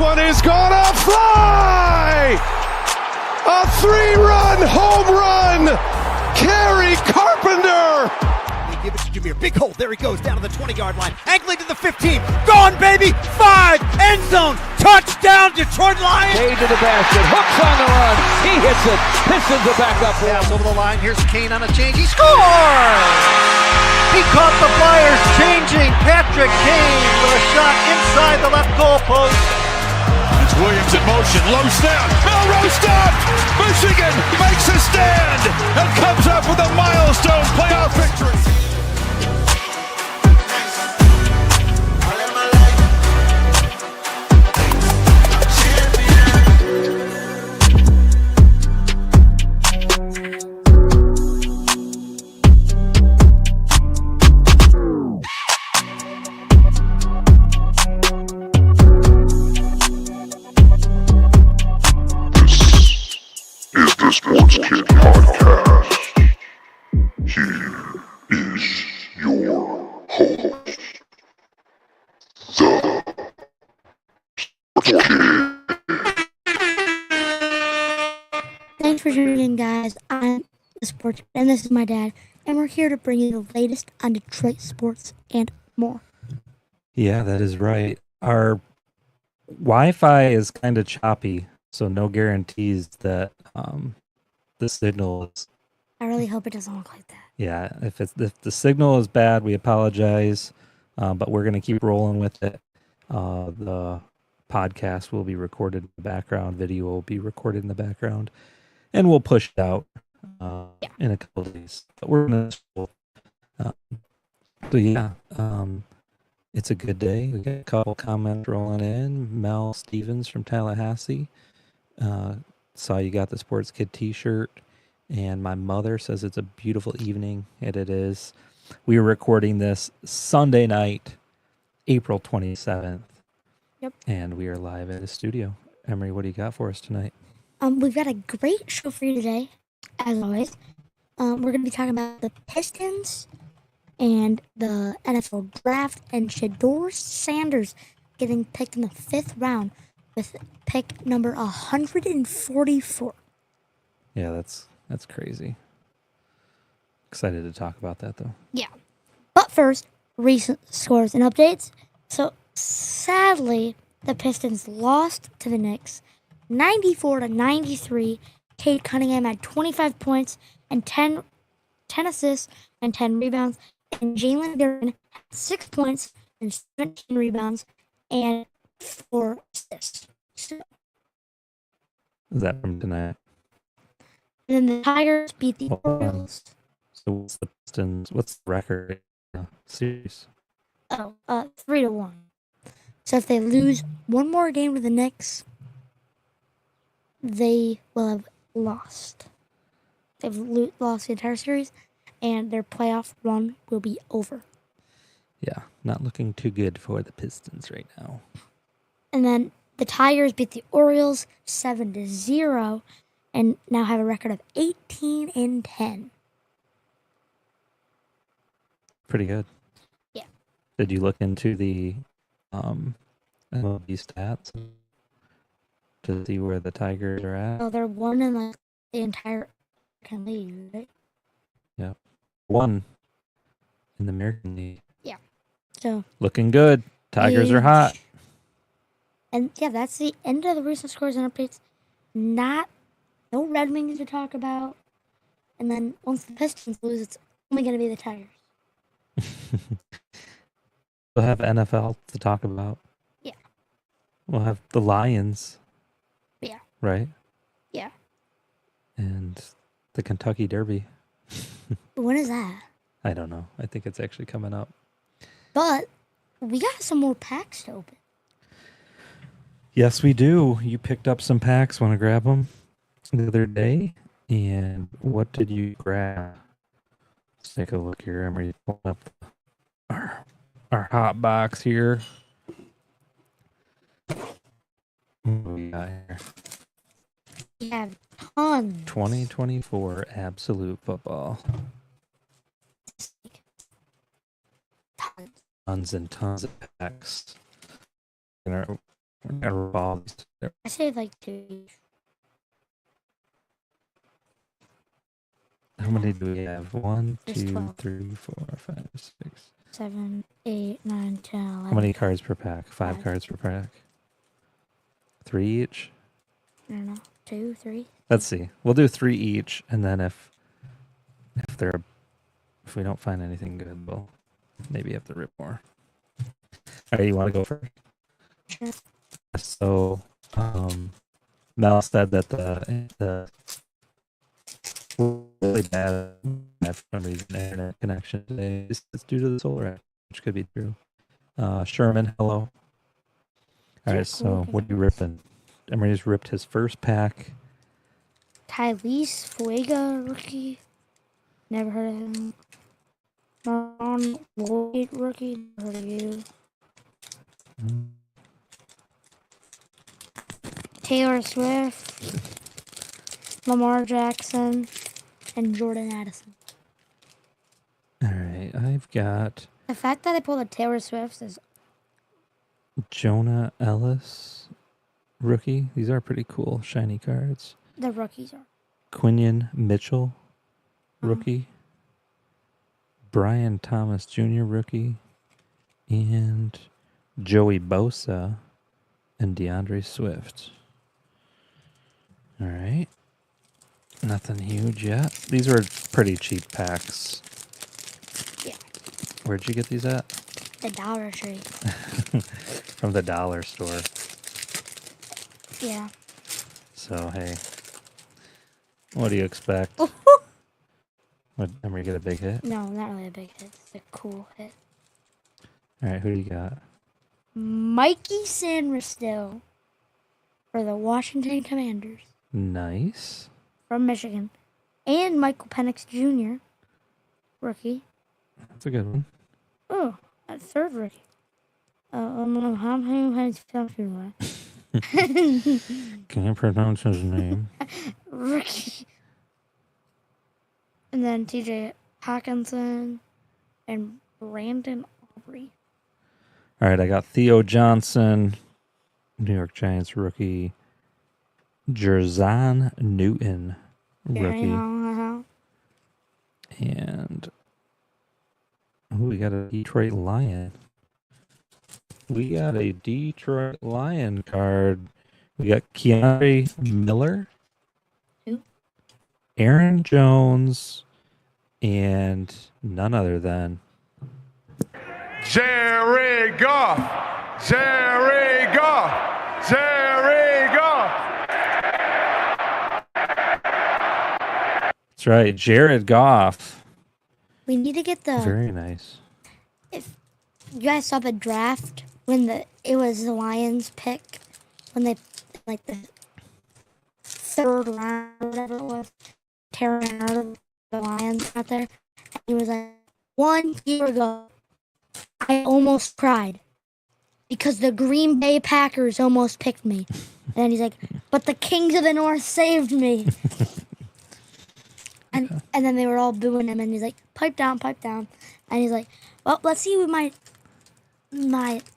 one is gonna fly! A 3-run home run! Kerry Carpenter! They give it to Jameer. Big hole. There he goes down to the 20-yard line. Angling to the 15. Gone, baby! 5! End zone! Touchdown, Detroit Lions! Cade to the basket. Hooks on the run. He hits it. Pistons are back up. Pass over the line. Here's Kane on a change. He scores! He caught the Flyers changing. Patrick Kane with a shot inside the left goal post. It's Williams in motion. Low snap. Melrose stopped! Michigan makes a stand and comes up with a milestone playoff victory. Sports Kid Podcast. Here is your host, the Sports Kid. Thanks for tuning in, guys. I'm the Sports Kid, and this is my dad, and we're here to bring you the latest on Detroit sports and more. Yeah, that is right. Our Wi-Fi is kind of choppy, so no guarantees that the signal is. I really hope it doesn't look like that. Yeah, if the signal is bad, we apologize, but we're gonna keep rolling with it. The podcast will be recorded in the background, video will be recorded in the background, and we'll push it out in a couple of days. But we're gonna. So yeah, it's a good day. We got a couple comments rolling in. Mel Stevens from Tallahassee. Saw you got the Sports Kid t-shirt, and my mother says it's a beautiful evening, and it is. We were recording this Sunday night, April 27th. Yep. And we are live at the studio. Emery, what do you got for us tonight? We've got a great show for you today, as always. We're going to be talking about the Pistons and the NFL draft, and Shedeur Sanders getting picked in the 5th round with pick number 144. Yeah, that's crazy. Excited to talk about that, though. Yeah. But first, recent scores and updates. So, sadly, the Pistons lost to the Knicks 94-93. Cade Cunningham had 25 points and 10 assists and 10 rebounds. And Jalen Duren had 6 points and 17 rebounds and 4 assists. So, Is that from tonight? and then the Tigers beat the Orioles. So what's the Pistons? What's the record in the series? 3-1. So if they lose one more game to the Knicks, they will have lost. They've lost the entire series, and their playoff run will be over. Yeah, not looking too good for the Pistons right now. And then the Tigers beat the Orioles 7-0, and now have a record of 18-10. Pretty good. Yeah. Did you look into the MLB stats to see where the Tigers are at? So they're one in the entire American League, right? Yeah. One in the American League. Yeah. So Looking good. Tigers are hot. And yeah, that's the end of the recent scores and updates. No Red Wings to talk about. And then once the Pistons lose, it's only going to be the Tigers. We'll have NFL to talk about. Yeah. We'll have the Lions. Yeah. Right? Yeah. And the Kentucky Derby. When is that? I don't know. I think it's actually coming up. But we got some more packs to open. Yes, we do. You picked up some packs. Want to grab them the other day? And what did you grab? Let's take a look here. Emery, pulling up our hot box here. What do we got here? We have tons. 2024 Absolute Football. Tons. Tons and tons of packs. We're We're gonna revolve these. I say like 2 each. How many do we have? 1, There's 2, 12. 3, 4, 5, 6. 7, 8, 9, 10, 11. How many cards per pack? 5 Five. cards per pack. 3 each? I don't know. 2, 3. Let's see. We'll do 3 each, and then if we don't find anything good, we'll maybe have to rip more. All right, you want to go first? Sure. So, Mel said that the really bad for some reason internet connection today is due to the solar outage, which could be true. Sherman, hello. All right, so what are you ripping? Emery just ripped his first pack. Tylese Fuega rookie. Never heard of him. Ron Lloyd rookie. Never heard of you. Taylor Swift. Lamar Jackson. And Jordan Addison. All right, I've got The fact that I pulled a Taylor Swift is Jonah Ellis rookie. These are pretty cool, shiny cards. the rookies are. Quinion Mitchell rookie. Brian Thomas Jr. rookie. And Joey Bosa and DeAndre Swift. All right. Nothing huge yet. These were pretty cheap packs. Yeah. Where'd you get these at? The Dollar Tree. From the dollar store. Yeah. So, hey. What do you expect? Would Emery get a big hit? No, not really a big hit. It's a cool hit. All right, who do you got? Mikey Sanders for the Washington Commanders Nice. from Michigan. And Michael Penix Jr., rookie. That's a good one. Oh, a third rookie. Can't pronounce his name. Rookie. And then TJ Hawkinson and Brandon Aubrey. All right, I got Theo Johnson, New York Giants rookie. Jerzon Newton rookie. And we got a Detroit Lion. We got a Detroit Lion card. We got Keandre Miller. Who? Aaron Jones. And none other than Jerry Goff. Jerry Goff. Jerry Goff. that's right, Jared Goff. We need to get the. Very nice. If you guys saw the draft when it was the Lions pick when they like the third round or whatever it was, tearing out of the Lions out there. And he was like, 1 year ago, I almost cried because the Green Bay Packers almost picked me. And then he's like, but the Kings of the North saved me. And then they were all booing him, and he's like, pipe down, pipe down. And he's like, well, let's see who my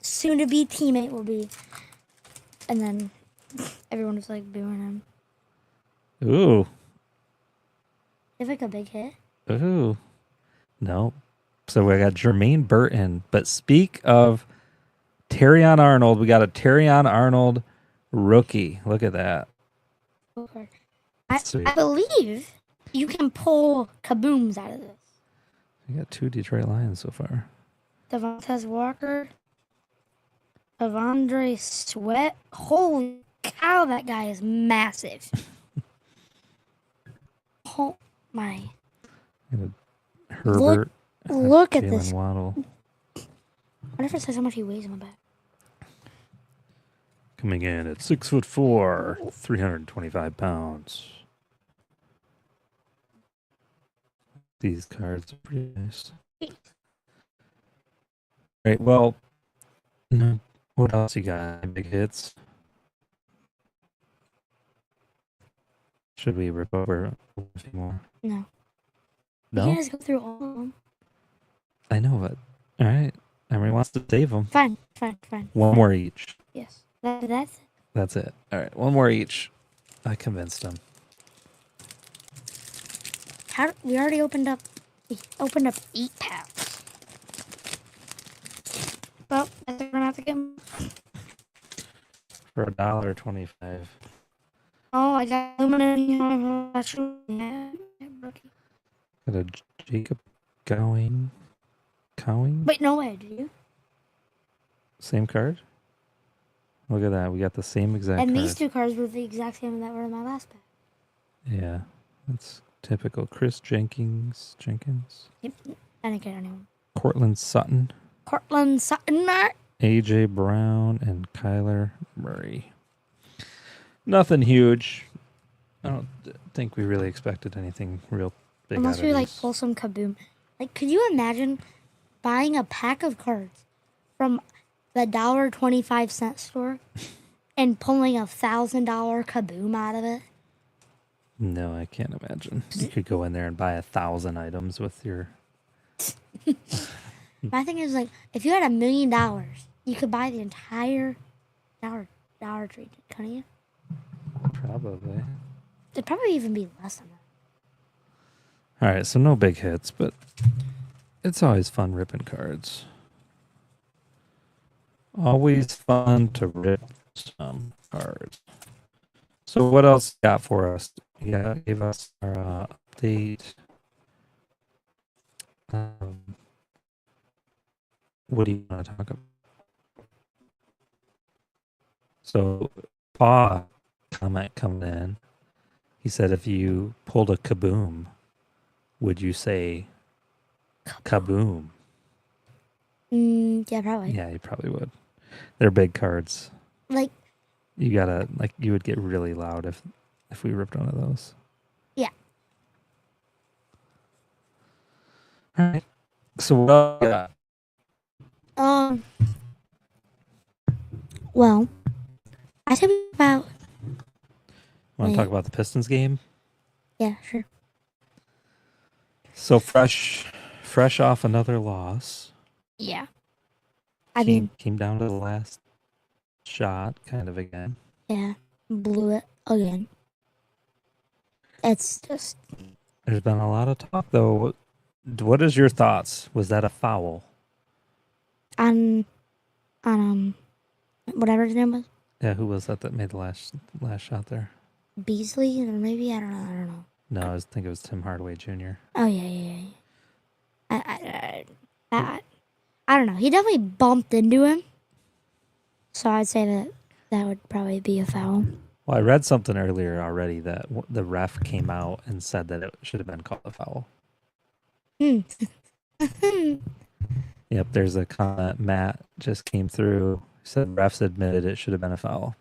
soon-to-be teammate will be. And then everyone was like booing him. Ooh. It's like a big hit. Ooh. No. So we got Jermaine Burton. But speak of Terrion Arnold, we got a Terrion Arnold rookie. Look at that. Okay. Sweet. I believe you can pull kabooms out of this. We got 2 Detroit Lions so far. Devontae Walker, Avondre Sweat. Holy cow, that guy is massive. Oh my. And a Herbert. Look at Jalen this. Waddle. I wonder if it says how much he weighs on the back. Coming in at 6'4", 325 pounds. These cards are pretty nice. Right, well, what else you got? Any big hits? Should we rip over a few more? No. No? You guys go through all of them. I know, but all right. Emery wants to save them. Fine. One more each. Yes. That's it. All right, one more each. I convinced him. We already opened up. We opened up 8 packs. Well, I think we're gonna have to get. For $1.25. Oh, I got aluminum. Got a Jacob Cowing. Wait, no way, do you? Same card? Look at that. We got the same exact And card. these 2 cards were the exact same that were in my last pack. Yeah, that's typical. Chris Jenkins. Yep. I didn't get anyone. Cortland Sutton. AJ Brown and Kyler Murray. Nothing huge. I don't think we really expected anything real big. Unless out we of like these. pull some kaboom. Like, could you imagine buying a pack of cards from the $1.25 store and pulling $1,000 kaboom out of it? No, I can't imagine. You could go in there and buy 1,000 items with your. My thing is, like, if you had $1 million, you could buy the entire Dollar Tree, couldn't you? Probably. It'd probably even be less than that. All right, so no big hits, but it's always fun ripping cards. Always fun to rip some cards. So what else you got for us? Yeah, gave us our update. What do you want to talk about? So, Paw comment coming in. He said, if you pulled a kaboom, would you say kaboom? Yeah, probably. Yeah, you probably would. They're big cards. Like, You gotta you would get really loud if we ripped one of those. yeah. All right. So what else you got? Well, I said about. Want to talk about the Pistons game? Yeah, sure. So fresh off another loss. Yeah. I mean, Came down to the last shot, kind of again. yeah, blew it again. It's just. There's been a lot of talk, though. What is your thoughts? Was that a foul? On whatever his name was, Yeah, who was that made the last shot there? Beasley, or maybe I don't know. No, I think it was Tim Hardaway Jr. Oh yeah. I don't know. He definitely bumped into him, so I'd say that would probably be a foul. Well, I read something earlier already that the ref came out and said that it should have been called a foul. Yep, there's a comment. Matt just came through. Said refs admitted it should have been a foul.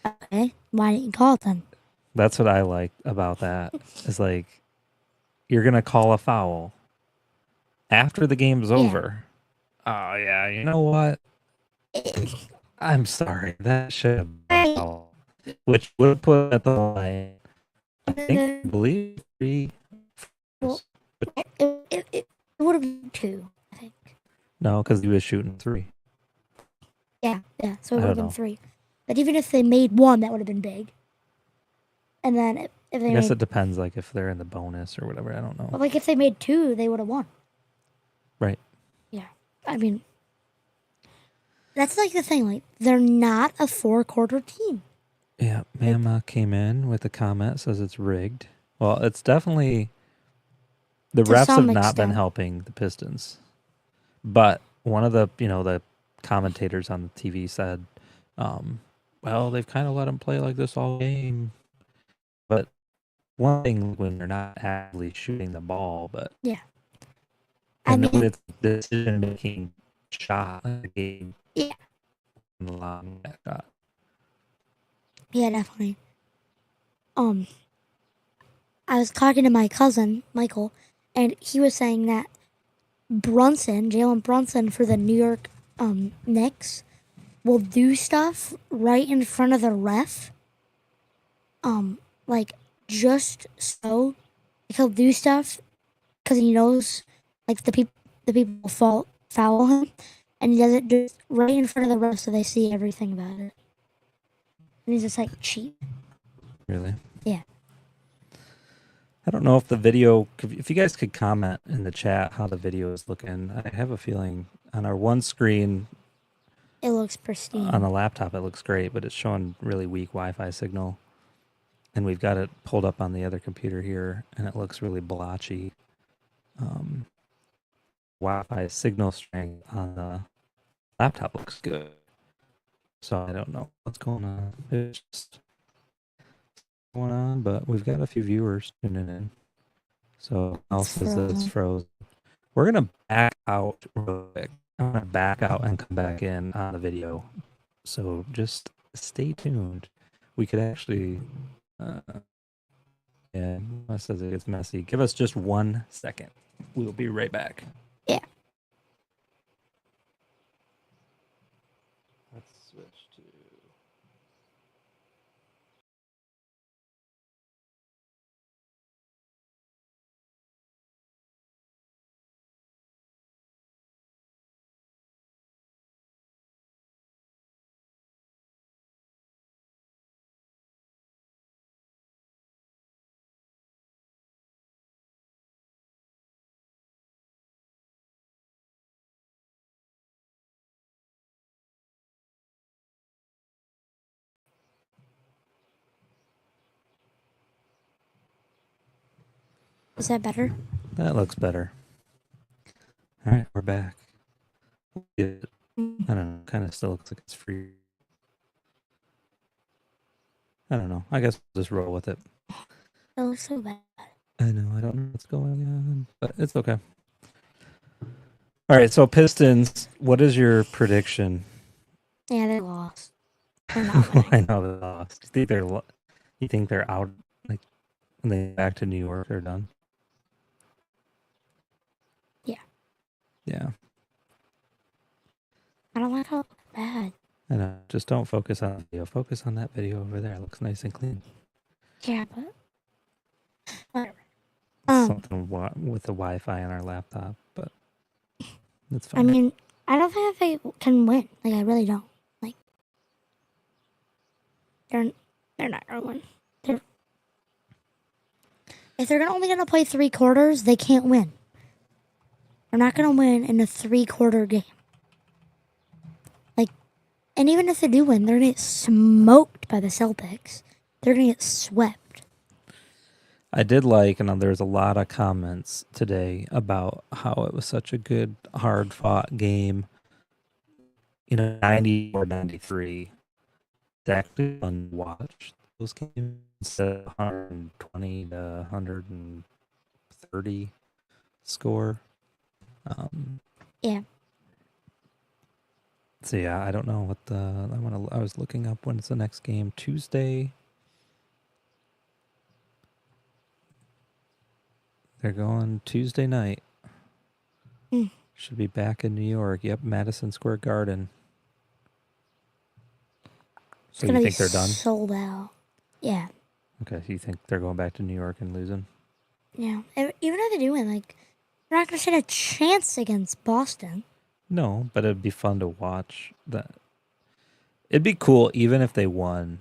Okay, why didn't you call it then? That's what I like about that. Is like, you're gonna call a foul after the game's over. Oh yeah, you know what? I'm sorry. That should have been a foul, which would put at the line. I believe 3. Well, it would have been 2, I think. No, because he was shooting 3. Yeah, so it I would have don't been know. 3. But even if they made 1, that would have been big. And then if they I guess made, it depends, like if they're in the bonus or whatever. I don't know. well, like if they made 2, they would have won. Right. Yeah, I mean, that's like the thing. Like, they're not a 4-quarter team. Yeah, Mama came in with a comment, says it's rigged. Well, it's definitely the To refs have some not been extent. helping the Pistons. But one of the the commentators on the TV said, well, they've kind of let them play like this all game. But one thing when they're not actually shooting the ball, but Yeah. I I know mean, it's decision making shot in the game. Yeah. Long that shot. yeah, definitely. I was talking to my cousin, Michael, and he was saying that Jalen Brunson for the New York Knicks will do stuff right in front of the ref. Like, just so he'll do stuff because he knows, like, the people foul him, and he does it just right in front of the ref so they see everything about it. And he's just like cheap. Really? Yeah. I don't know if the video, if you guys could comment in the chat how the video is looking. I have a feeling on our one screen It looks pristine. on the laptop it looks great, but it's showing really weak Wi-Fi signal. And we've got it pulled up on the other computer here, and it looks really blotchy. Wi-Fi signal strength on the laptop looks good. So I don't know what's going on. It's just going on, but we've got a few viewers tuning in. So Al says that it's frozen. We're gonna back out real quick. I'm gonna back out and come back in on the video. So just stay tuned. We could actually yeah, it says it gets messy. Give us just 1 second. We'll be right back. Yeah. Let's switch to Is that better? that looks better. All right, we're back. I don't know. Kind of still looks like it's free. I don't know. I guess we'll just roll with it. It looks so bad. I know. I don't know what's going on, but it's okay. All right. So Pistons, what is your prediction? Yeah, they lost. They're not winning. I know they lost. You think they're out? Like when they get back to New York, they're done. Yeah. Yeah. I don't like how it looks bad. I know. Just don't focus on the video. Focus on that video over there. It looks nice and clean. Yeah, but whatever. Something with the Wi-Fi on our laptop, but it's fine. I mean, I don't think they can win. Like, I really don't. Like, they're not gonna win. If they're only gonna play 3 quarters, they can't win. They're not gonna win in a 3-quarter game. Like, and even if they do win, they're gonna get smoked by the Celtics. They're gonna get swept. I did like, and there's a lot of comments today about how it was such a good, hard-fought game. 90 or 93. It's actually fun to watch those games instead of 120 to 130 score. Yeah. So yeah, I don't know what I was looking up when's the next game. Tuesday. They're going Tuesday night. Should be back in New York. Yep, Madison Square Garden. So you think they're done? Sold out. Yeah. Okay, so you think they're going back to New York and losing? Yeah. Even if they do win, like, they're not gonna stand a chance against Boston. No, but it'd be fun to watch that. It'd be cool even if they won.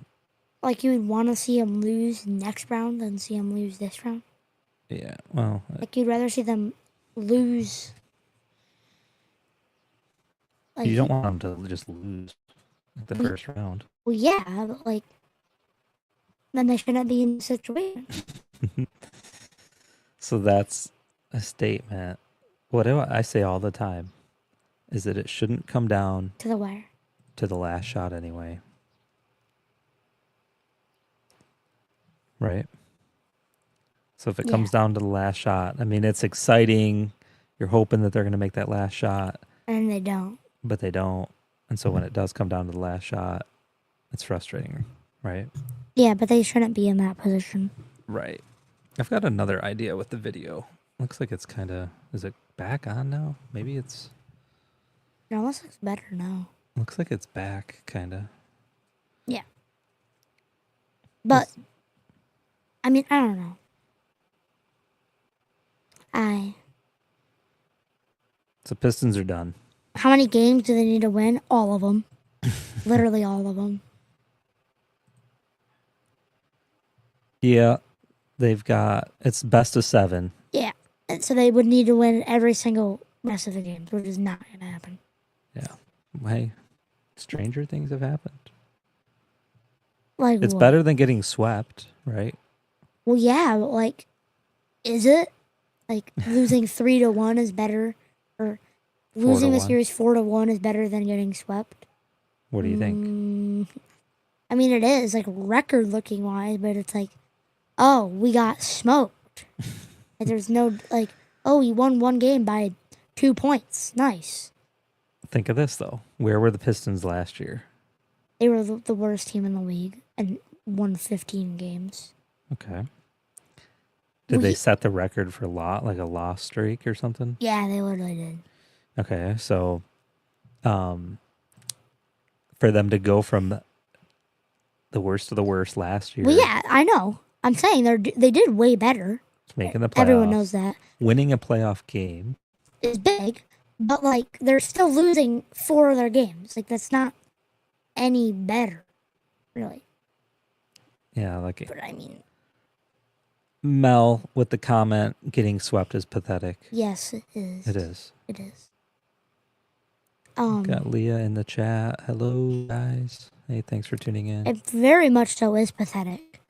Like, you would want to see them lose next round than see them lose this round. Yeah, well, Like, you'd rather see them lose. Like, you don't want them to just lose the first round. Well, yeah, but, like, then they shouldn't be in the situation. So that's a statement. What do I say all the time is that it shouldn't come down To the wire. to the last shot anyway. Right? So if it comes down to the last shot, I mean, it's exciting. You're hoping that they're going to make that last shot. And they don't. But they don't. And so when it does come down to the last shot, it's frustrating, right? Yeah, but they shouldn't be in that position. Right. I've got another idea with the video. Looks like it's kind of... Is it back on now? Maybe it's... It almost looks better now. Looks like it's back, kind of. Yeah. But, I mean, I don't know. So Pistons are done. How many games do they need to win? All of them. Literally all of them. Yeah, they've got it's best of 7. Yeah. And so they would need to win every single rest of the games, which is not going to happen. Yeah. Hey, stranger things have happened. Like It's what? better than getting swept, right? Well, yeah, but like, is it? Like losing 3-1 is better, or losing the 4-1. series 4-1 is better than getting swept. What do you think? I mean, it is like record looking wise, but it's like, oh, we got smoked. Like, there's no like, oh, we won one game by 2 points. Nice. Think of this though. Where were the Pistons last year? They were the worst team in the league and won 15 games. Okay. Did they set the record for like a loss streak or something? Yeah, they literally did. Okay, so for them to go from the worst to the worst last year, Well, yeah, I know. I'm saying they did way better. making the playoffs, Everyone knows that. winning a playoff game. Is big, but like they're still losing 4 of their games. Like that's not any better, really. Yeah, like But I mean, Mel with the comment, getting swept is pathetic. yes, it is. It is. It is. Got Leah in the chat. Hello, guys. Hey, thanks for tuning in. It very much so is pathetic.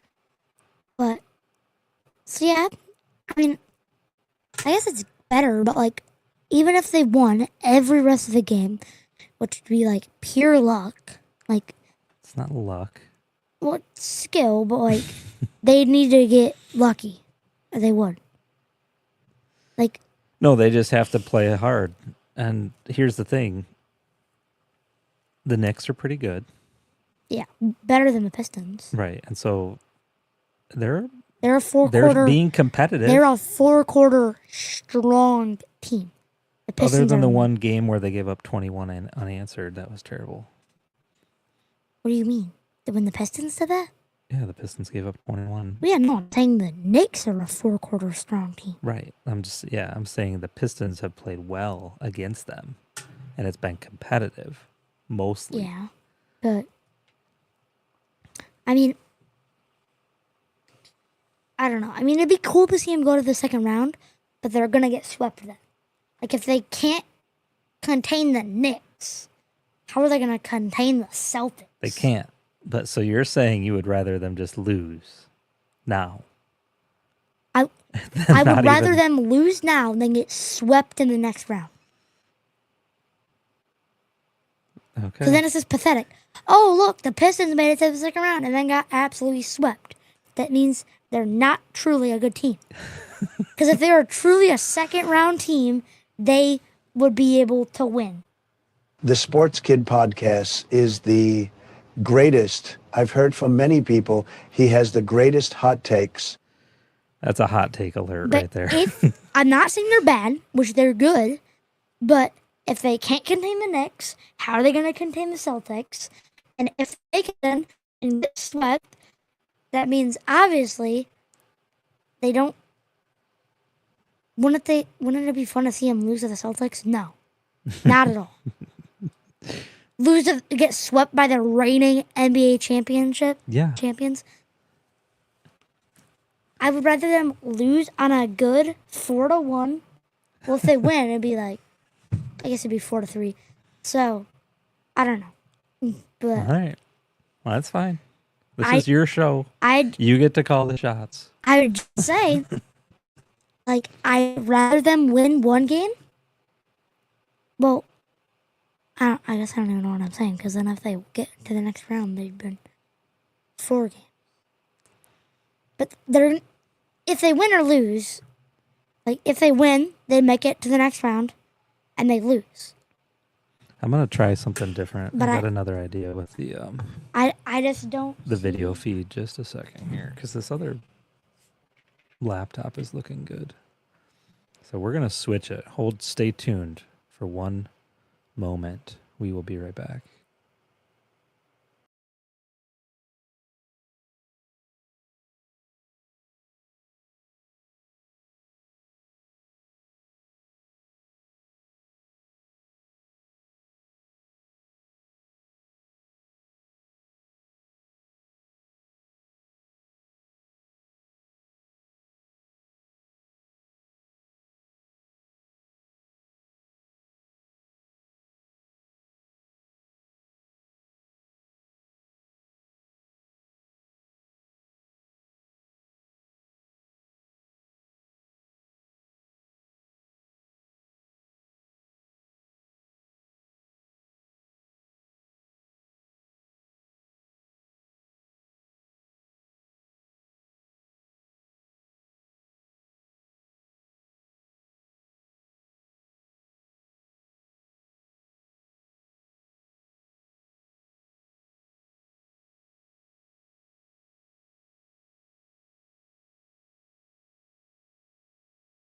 But so yeah, I mean, I guess it's better. But like, even if they won every rest of the game, which would be like pure luck, like It's not luck. what skill, but like they need to get lucky. They would. Like No, they just have to play hard. And here's the thing. The Knicks are pretty good. yeah, better than the Pistons. Right. And so they're They're a four-quarter. being competitive. They're a 4-quarter strong team. The Pistons Other than the are- one game where they gave up 21 unanswered, that was terrible. What do you mean? When the Pistons did that? Yeah, the Pistons gave up 21. Yeah, no, I'm saying the Knicks are a 4-quarter strong team. Right. I'm saying the Pistons have played well against them, and it's been competitive, mostly. Yeah, but I mean, I don't know. I mean, it'd be cool to see them go to the second round, but they're gonna get swept then. Like if they can't contain the Knicks, how are they gonna contain the Celtics? They can't. But so you're saying you would rather them just lose now? I would rather them lose now than get swept in the next round. Okay. Because then it's just pathetic. Oh, look, the Pistons made it to the second round and then got absolutely swept. That means they're not truly a good team. Because if they were truly a second round team, they would be able to win. The Sports Kid podcast is the greatest. I've heard from many people. He has the greatest hot takes. That's a hot take alert But right there. if I'm not saying they're bad, which they're good, but if they can't contain the Knicks, how are they going to contain the Celtics? And if they can and get swept, that means obviously they don't. Wouldn't it be fun to see them lose to the Celtics? No, not at all. Get swept by the reigning NBA champions. I would rather them lose on a good 4-1. Well, if they win, it'd be like, I guess it'd be 4-3. So, I don't know. But All right. Well, that's fine. This is your show. You get to call the shots. I would just say, like, I'd rather them win one game. Well, I guess I don't even know what I'm saying, because then if they get to the next round, they'd been 4 games. But if they win or lose, like, if they win, they make it to the next round, and they lose. I'm gonna try something different. But I got another idea with the I just don't. the video feed. Just a second here, because this other laptop is looking good. So we're gonna switch it. Stay tuned for one moment. We will be right back.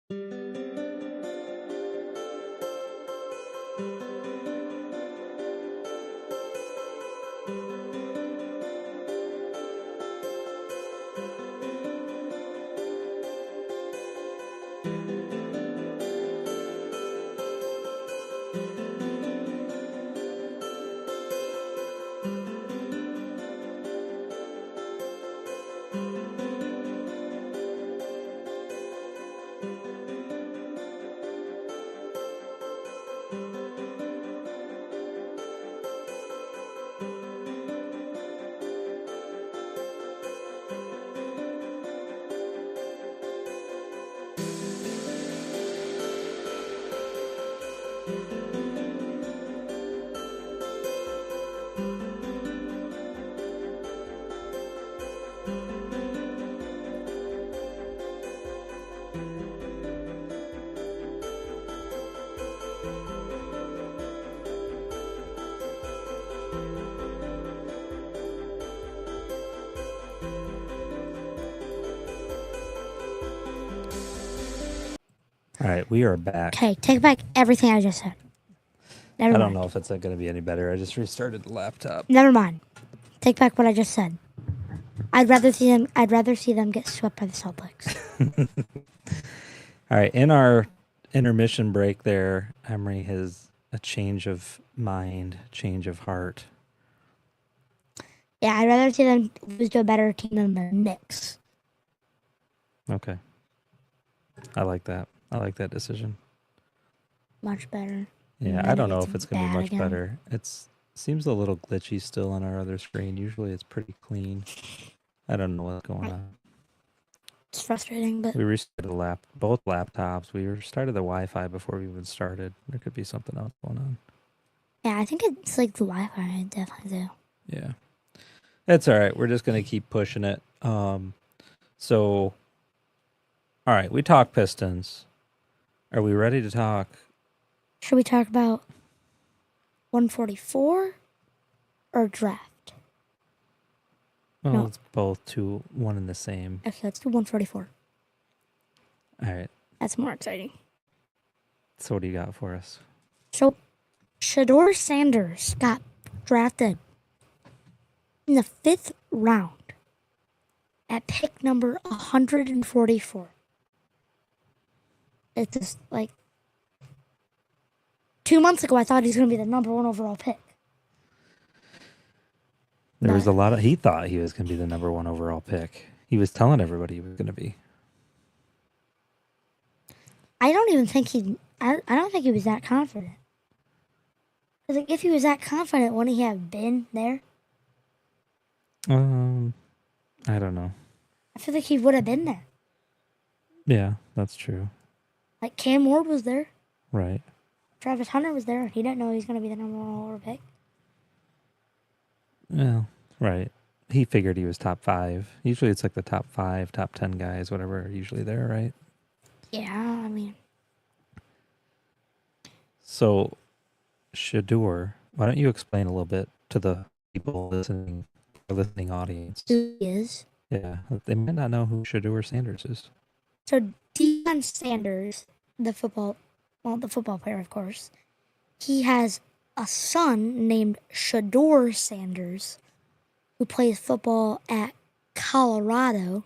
All right, we are back. Okay, take back everything I just said. Never I mind. don't know if it's going to be any better. I just restarted the laptop. Never mind. Take back what I just said. I'd rather see them get swept by the Celtics. All right, in our intermission break there, Emery has a change of mind, change of heart. Yeah, I'd rather see them lose to a better team than the Knicks. Okay. I like that. I like that decision. Much better. Yeah, And I then don't know it's if it's going to be bad much again. better. It seems a little glitchy still on our other screen. Usually it's pretty clean. I don't know what's going on. It's frustrating, but We restarted both laptops. We restarted the Wi-Fi before we even started. There could be something else going on. yeah, I think it's like the Wi-Fi. I definitely do. Yeah. It's all right. We're just going to keep pushing it. So, all right, we talk Pistons. Are we ready to talk? Should we talk about 144 or draft? Well, No. it's both one and the same. Okay, let's do 144. All right. That's more exciting. So what do you got for us? So, Shedeur Sanders got drafted in the 5th round at pick number 144. It's just like 2 months ago, I thought he was going to be the number 1 overall pick. There was he thought he was going to be the number 1 overall pick. He was telling everybody he was going to be. I don't think he was that confident. Because like, if he was that confident, wouldn't he have been there? I don't know. I feel like he would have been there. Yeah, that's true. Like Cam Ward was there. Right. Travis Hunter was there. He didn't know he was going to be the number 1 overall pick. Well, right. He figured he was top 5. Usually it's like the top 5, top 10 guys, whatever, are usually there, right? Yeah, I mean. So, Shedeur, why don't you explain a little bit to the people listening audience? Who he is. Yeah, they might not know who Shedeur Sanders is. So Deion Sanders, the football player, of course, he has a son named Shedeur Sanders, who plays football at Colorado.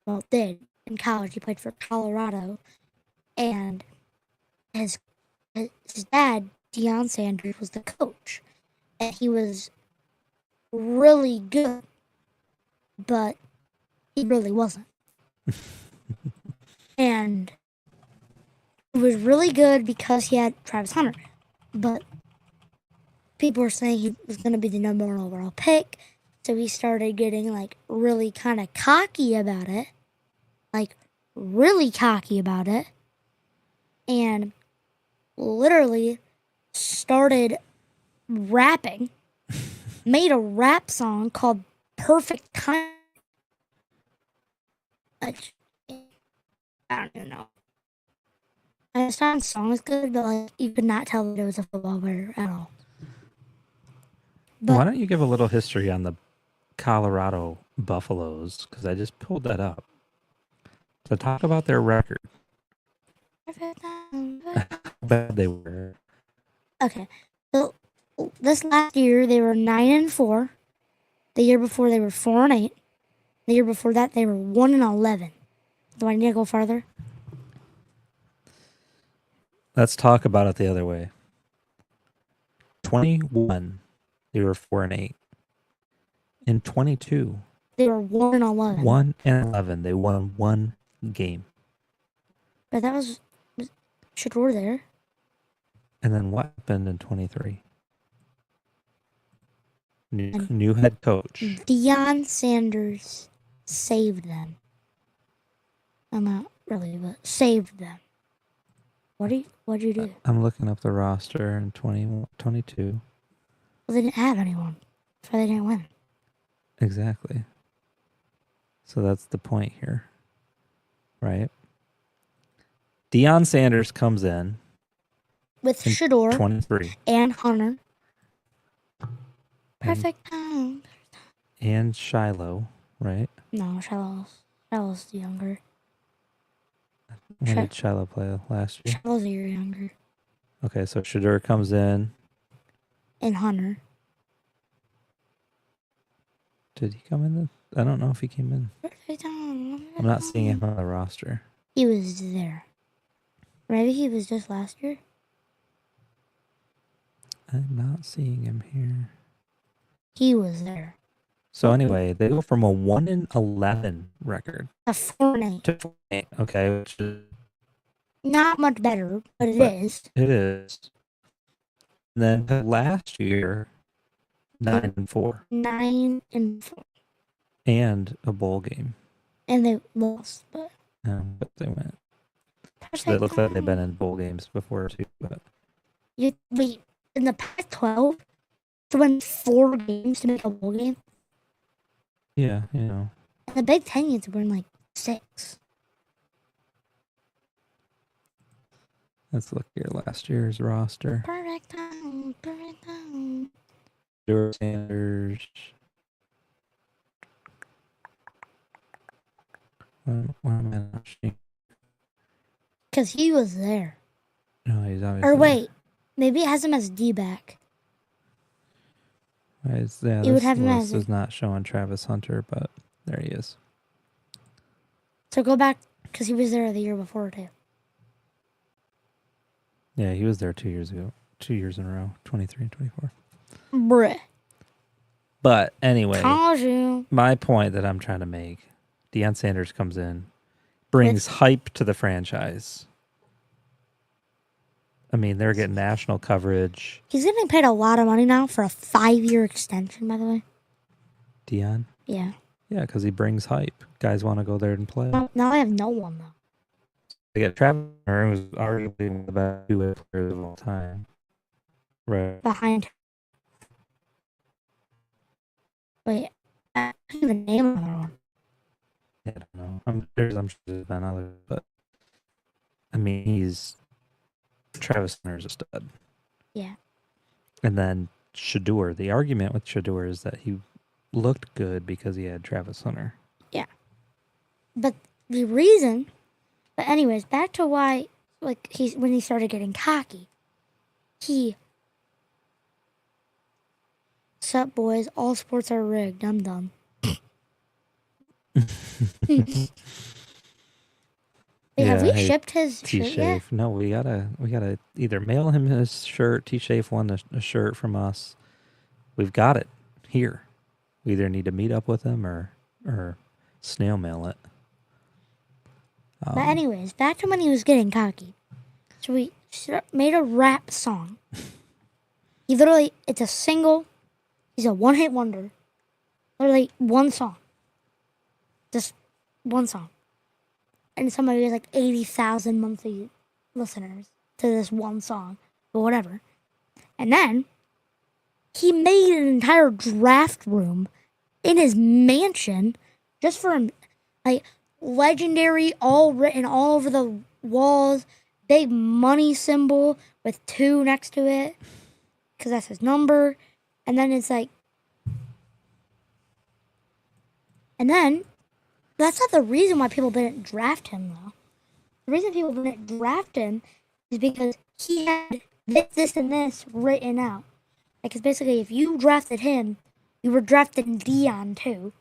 Well, did in college. He played for Colorado, and his dad, Deion Sanders, was the coach, and he was really good, but he really wasn't. And he was really good because he had Travis Hunter, but people were saying he was going to be the number 1 overall pick, so he started getting like really kind of cocky about it, and literally started rapping, made a rap song called Perfect Time. I don't even know. I understand the song is good, but like you could not tell that it was a football player at all. But Why don't you give a little history on the Colorado Buffaloes? Because I just pulled that up. So talk about their record. Perfect time. How bad they were. Okay. So this last year they were 9-4. The year before they were 4-8. The year before that they were 1-11. Do I need to go farther? Let's talk about it the other way. 21, they were 4-8. In 22, They were 1-11. 1-11, they won one game. But that was Shedeur there. And then what happened in 23? New head coach. Deion Sanders saved them. I'm not really, but saved them. What'd you do? I'm looking up the roster in 2022. Well, they didn't have anyone. That's why they didn't win. Exactly. So that's the point here. Right? Deion Sanders comes in. With Shedeur 23. and Hunter. Perfect time. And Shiloh, right? No, Shiloh's younger. When did Shiloh play last year? Shiloh's a year younger. Okay, so Shedeur comes in. And Hunter. Did he come in? I don't know if he came in. Perfect time. I'm not seeing him on the roster. He was there. Maybe he was just last year. I'm not seeing him here. He was there. So anyway, they go from a 1-11 record A 4-8. to 4-8. Okay, which is Not much better, but it is. it is. And then last year, 9-4, 9-4. and a bowl game. And they lost, but But they went. perfect So it looks like they've been time. in bowl games before too. But Wait, in the Pac-12, to win 4 games to make a bowl game. yeah, you know. In the Big Ten, you have to win like 6. Let's look here. Last year's roster. Perfect time. Perfect time. Shedeur Sanders. Why am I not seeing? Because he was there. No, he's obviously. Or wait, maybe it has him as D-back. Yeah, You this would have him list as is not showing Travis Hunter, but there he is. So go back, because he was there the year before, too. Yeah, he was there 2 years ago. 2 years in a row, 23 and 24. Bruh. But anyway, Told you. my point that I'm trying to make, Deion Sanders comes in, brings hype to the franchise. I mean, they're getting national coverage. He's getting paid a lot of money now for a 5-year extension, by the way. Deion? Yeah. Yeah, because he brings hype. Guys want to go there and play. Now I have no one, though. They get Travis Hunter, who's arguably one of the best two-way players of all time. Right. Behind. Wait, I can't even name another one. I don't know. I'm sure there's been others, but I mean, Travis Hunter's a stud. Yeah. And then Shedeur. The argument with Shedeur is that he looked good because he had Travis Hunter. Yeah. But the reason, but anyways, back to why, like, when he started getting cocky, sup, boys, all sports are rigged. I'm done. Wait, have we hey, shipped his shirt yet? T-Shafe. No, we gotta either mail him his shirt. T-Shafe won a shirt from us. We've got it here. We either need to meet up with him or snail mail it. But anyways, back to when he was getting cocky. So we made a rap song. It's a single. He's a one-hit wonder. Literally one song. Just one song. And somebody has like 80,000 monthly listeners to this one song. But whatever. And then he made an entire draft room in his mansion just for him. Like, legendary, all written all over the walls. Big money symbol with 2 next to it. Because that's his number. And then it's like. And then. That's not the reason why people didn't draft him, though. the reason people didn't draft him is because he had this, and this written out. Like, it's basically, if you drafted him, you were drafting Dion too.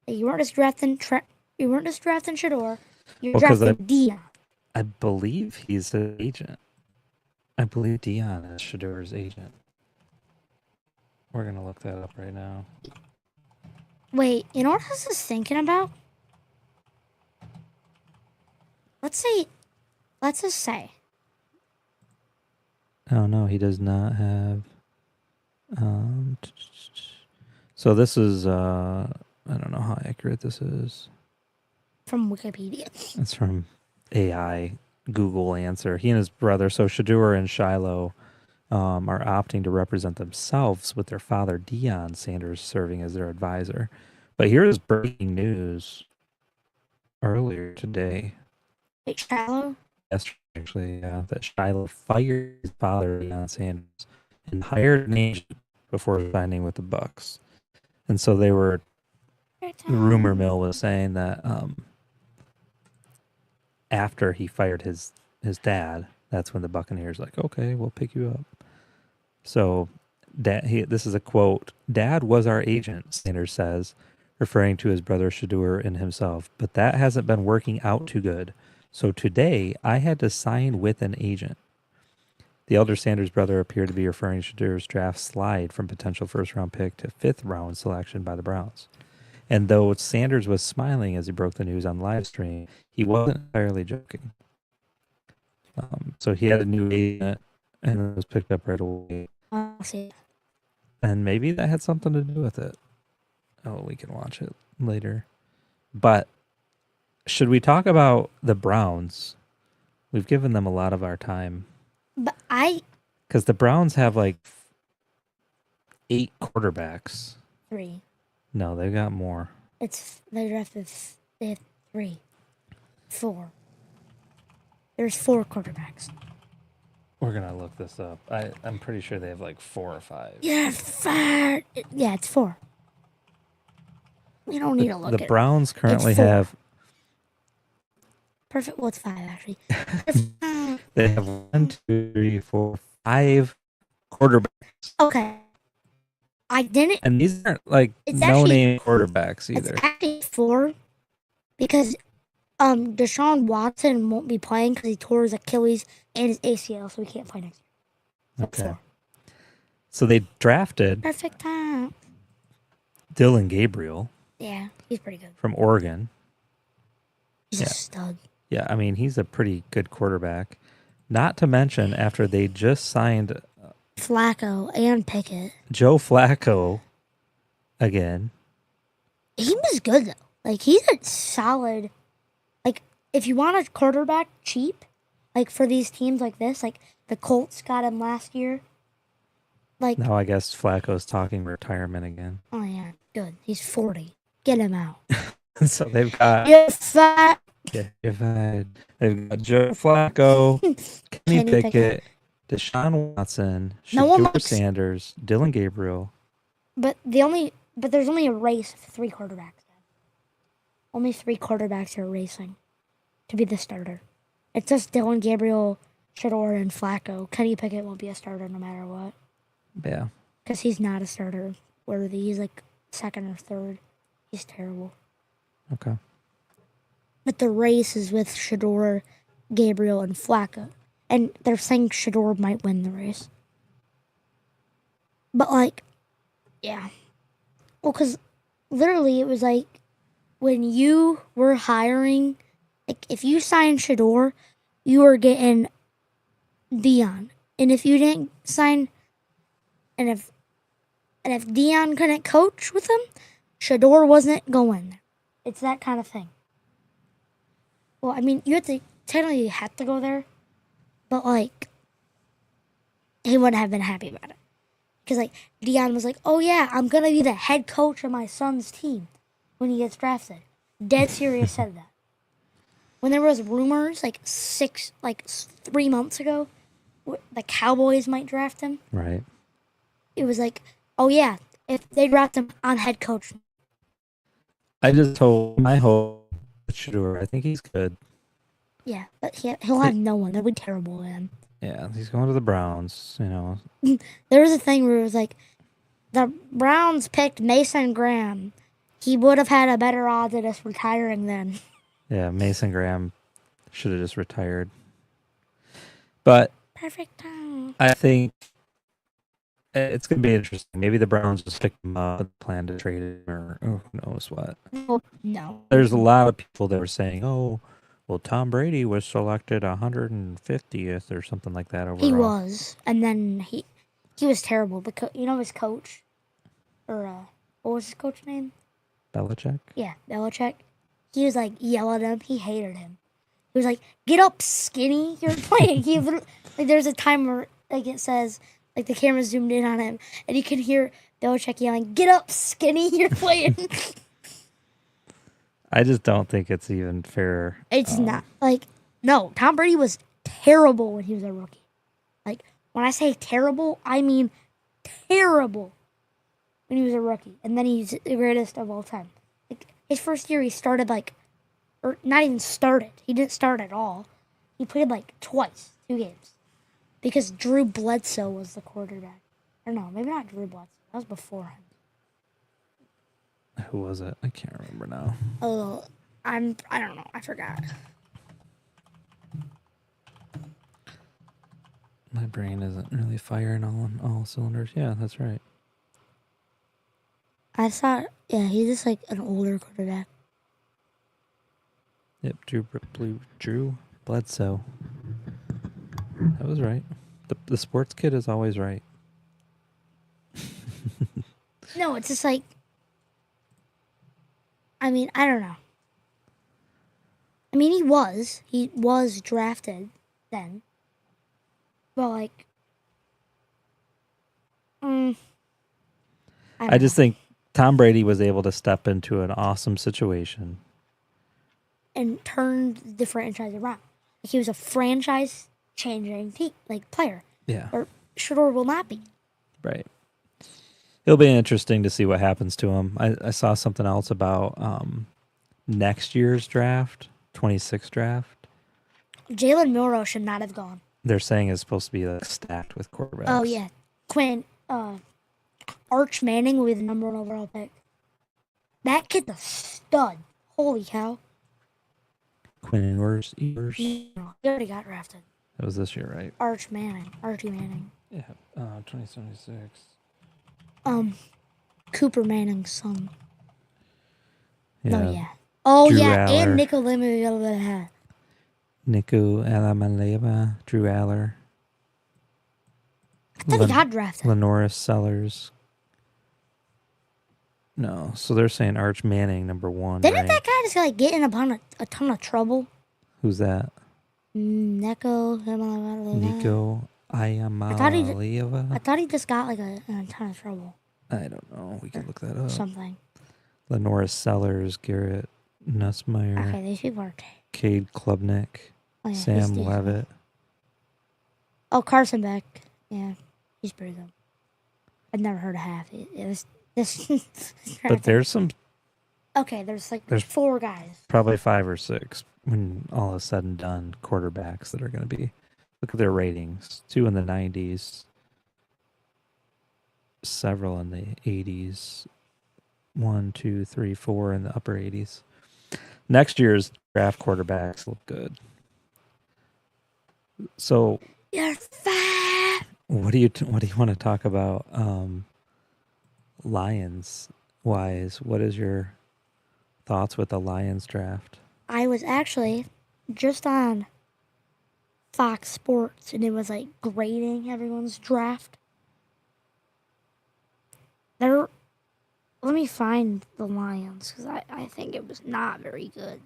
Like, you weren't just drafting Shedeur. You're Well, 'cause drafting Dion. I believe he's an agent. I believe Dion is Shedeur's agent. We're gonna look that up right now. Wait, you know what I was just thinking about? Let's just say. Oh no, he does not have. So this is I don't know how accurate this is. From Wikipedia. It's from AI Google answer. He and his brother, so Shedeur and Shiloh, are opting to represent themselves with their father Deion Sanders serving as their advisor. But here's breaking news earlier today. Wait, Shiloh? Yesterday, actually, that Shiloh fired his father Deion Sanders and hired an agent before signing with the Bucks. And so they were. The rumor mill was saying that after he fired his dad, that's when the Buccaneers like, okay, we'll pick you up. So this is a quote. Dad was our agent, Sanders says, referring to his brother Shedeur and himself, but that hasn't been working out too good. So today I had to sign with an agent. The elder Sanders brother appeared to be referring to Shedeur's draft slide from potential first-round pick to fifth-round selection by the Browns. And though Sanders was smiling as he broke the news on live stream, he wasn't entirely joking. So he had a new agent, and it was picked up right away. See. And maybe that had something to do with it. Oh, we can watch it later. But should we talk about the Browns? We've given them a lot of our time. But Because the Browns have like 8 quarterbacks. 3. No, they got more. They drafted. They have 3. 4. There's 4 quarterbacks. We're gonna look this up. I'm pretty sure they have like 4 or 5. Yeah, 5. Yeah, it's 4. We don't need to look The at Browns currently 4. have. Perfect. Well, it's 5 actually. They have 1, 2, 3, 4, 5 quarterbacks. Okay. I didn't. And these aren't like It's no-name quarterbacks either. It's actually 4 because Deshaun Watson won't be playing because he tore his Achilles and his ACL, so he can't play next year. So Okay. So they drafted perfect time. Dylan Gabriel Yeah, he's pretty good. from Oregon. He's Yeah. a stud. Yeah, I mean, he's a pretty good quarterback. Not to mention, after they just signed Flacco and Pickett. Joe Flacco again. He was good though. Like, he's a solid. Like, if you want a quarterback cheap, like for these teams like this, like the Colts got him last year. Like, Now I guess Flacco's talking retirement again. oh yeah, good. He's 40. Get him out. So they've got You're fat. they've got Joe Flacco, Kenny Pickett, Deshaun Watson, No one Shedeur likes- Sanders, Dylan Gabriel. But there's only a race of 3 quarterbacks. Only 3 quarterbacks are racing to be the starter. It's just Dylan Gabriel, Shedeur, and Flacco. Kenny Pickett won't be a starter no matter what. Yeah. Because he's not a starter worthy. He's like 2nd or 3rd. He's terrible. Okay. But the race is with Shedeur, Gabriel, and Flacco. And they're saying Shedeur might win the race. But, like, yeah. Well, because literally it was like when you were hiring, like, if you signed Shedeur, you were getting Dion. And if you didn't sign, and if Dion couldn't coach with him, Shedeur wasn't going there. It's that kind of thing. Well, I mean, technically you have to go there, but, like, he wouldn't have been happy about it. Because, like, Dion was like, oh, yeah, I'm going to be the head coach of my son's team when he gets drafted. Dead serious said that. When there was rumors, like, 3 months ago, the Cowboys might draft him. Right. It was like, oh, yeah, if they draft him on head coach. I just told my whole Shedeur, I think he's good. Yeah, but he'll have no one. They'll be terrible, man. Yeah, he's going to the Browns. You know, There was a thing where it was like, the Browns picked Mason Graham. He would have had a better odds at us retiring then. yeah, Mason Graham should have just retired. But Perfect time. I think it's going to be interesting. Maybe the Browns just pick him up and plan to trade him, or who knows what. Well, no. There's a lot of people that were saying, "Oh, well, Tom Brady was selected 150th or something like that overall." He was, and then he was terrible. You know his coach, or what was his coach name? Belichick. Yeah, Belichick. He was like yelling at him. He hated him. He was like, "Get up, skinny! You're playing." He literally, like, there's a time where like it says, like the camera zoomed in on him, and you can hear Belichick yelling, "Get up, skinny! You're playing." I just don't think it's even fair. It's not like, no. Tom Brady was terrible when he was a rookie. Like, when I say terrible, I mean terrible when he was a rookie, and then he's the greatest of all time. Like, his first year, he started like, or not even started. He didn't start at all. He played like twice, 2 games, because Drew Bledsoe was the quarterback. Or no, maybe not Drew Bledsoe. That was before him. Who was it? I can't remember now. Oh, I don't know. I forgot. My brain isn't really firing on all cylinders. Yeah, that's right. I thought, yeah, he's just like an older quarterback. Yep, Drew Bledsoe. That was right. The sports kid is always right. No, it's just like, I mean, I don't know. I mean, he was drafted then. But like, I just think Tom Brady was able to step into an awesome situation and turned the franchise around. Like, he was a franchise-changing player. Yeah. Or Shedeur will not be. Right. It'll be interesting to see what happens to him. I saw something else about next year's draft, 26 draft. Jalen Milroe should not have gone. They're saying it's supposed to be like stacked with quarterbacks. Oh yeah, Arch Manning will be the #1 overall pick. That kid's a stud. Holy cow! Quinn Ewers. No, he already got drafted. That was this year, right? Archie Manning. Yeah, 2076. Cooper Manning's son. Yeah. Oh yeah. Oh Drew yeah, Aller. and Nico Limavilla. Nico Alamaleva, Drew Aller. I thought he got drafted. Lenoris Sellers. No, so they're saying Arch Manning #1. Didn't right? that guy just like get in upon a ton of trouble? Who's that? Nico Limavilla. Nico Ayamaleva? I thought he just got like a ton of trouble. I don't know. We can look that up. Something. Lenoris Sellers, Garrett Nussmeyer, Okay, these people are. Cade Klubnik, Oh, yeah, Sam he's decent. Levitt. Oh, Carson Beck. Yeah, he's pretty good. I've never heard of half. It was this. But there's some, Okay, there's 4 guys. probably 5 or 6, when all is said and done, quarterbacks that are going to be. Look at their ratings. 2 in the 90s. Several in the 80s. 1, 2, 3, 4 in the upper 80s. Next year's draft quarterbacks look good. So, You're fat. what do you want to talk about? Lions wise, what is your thoughts with the Lions draft? I was actually just on Fox Sports, and it was like grading everyone's draft. Let me find the Lions, because I think it was not very good.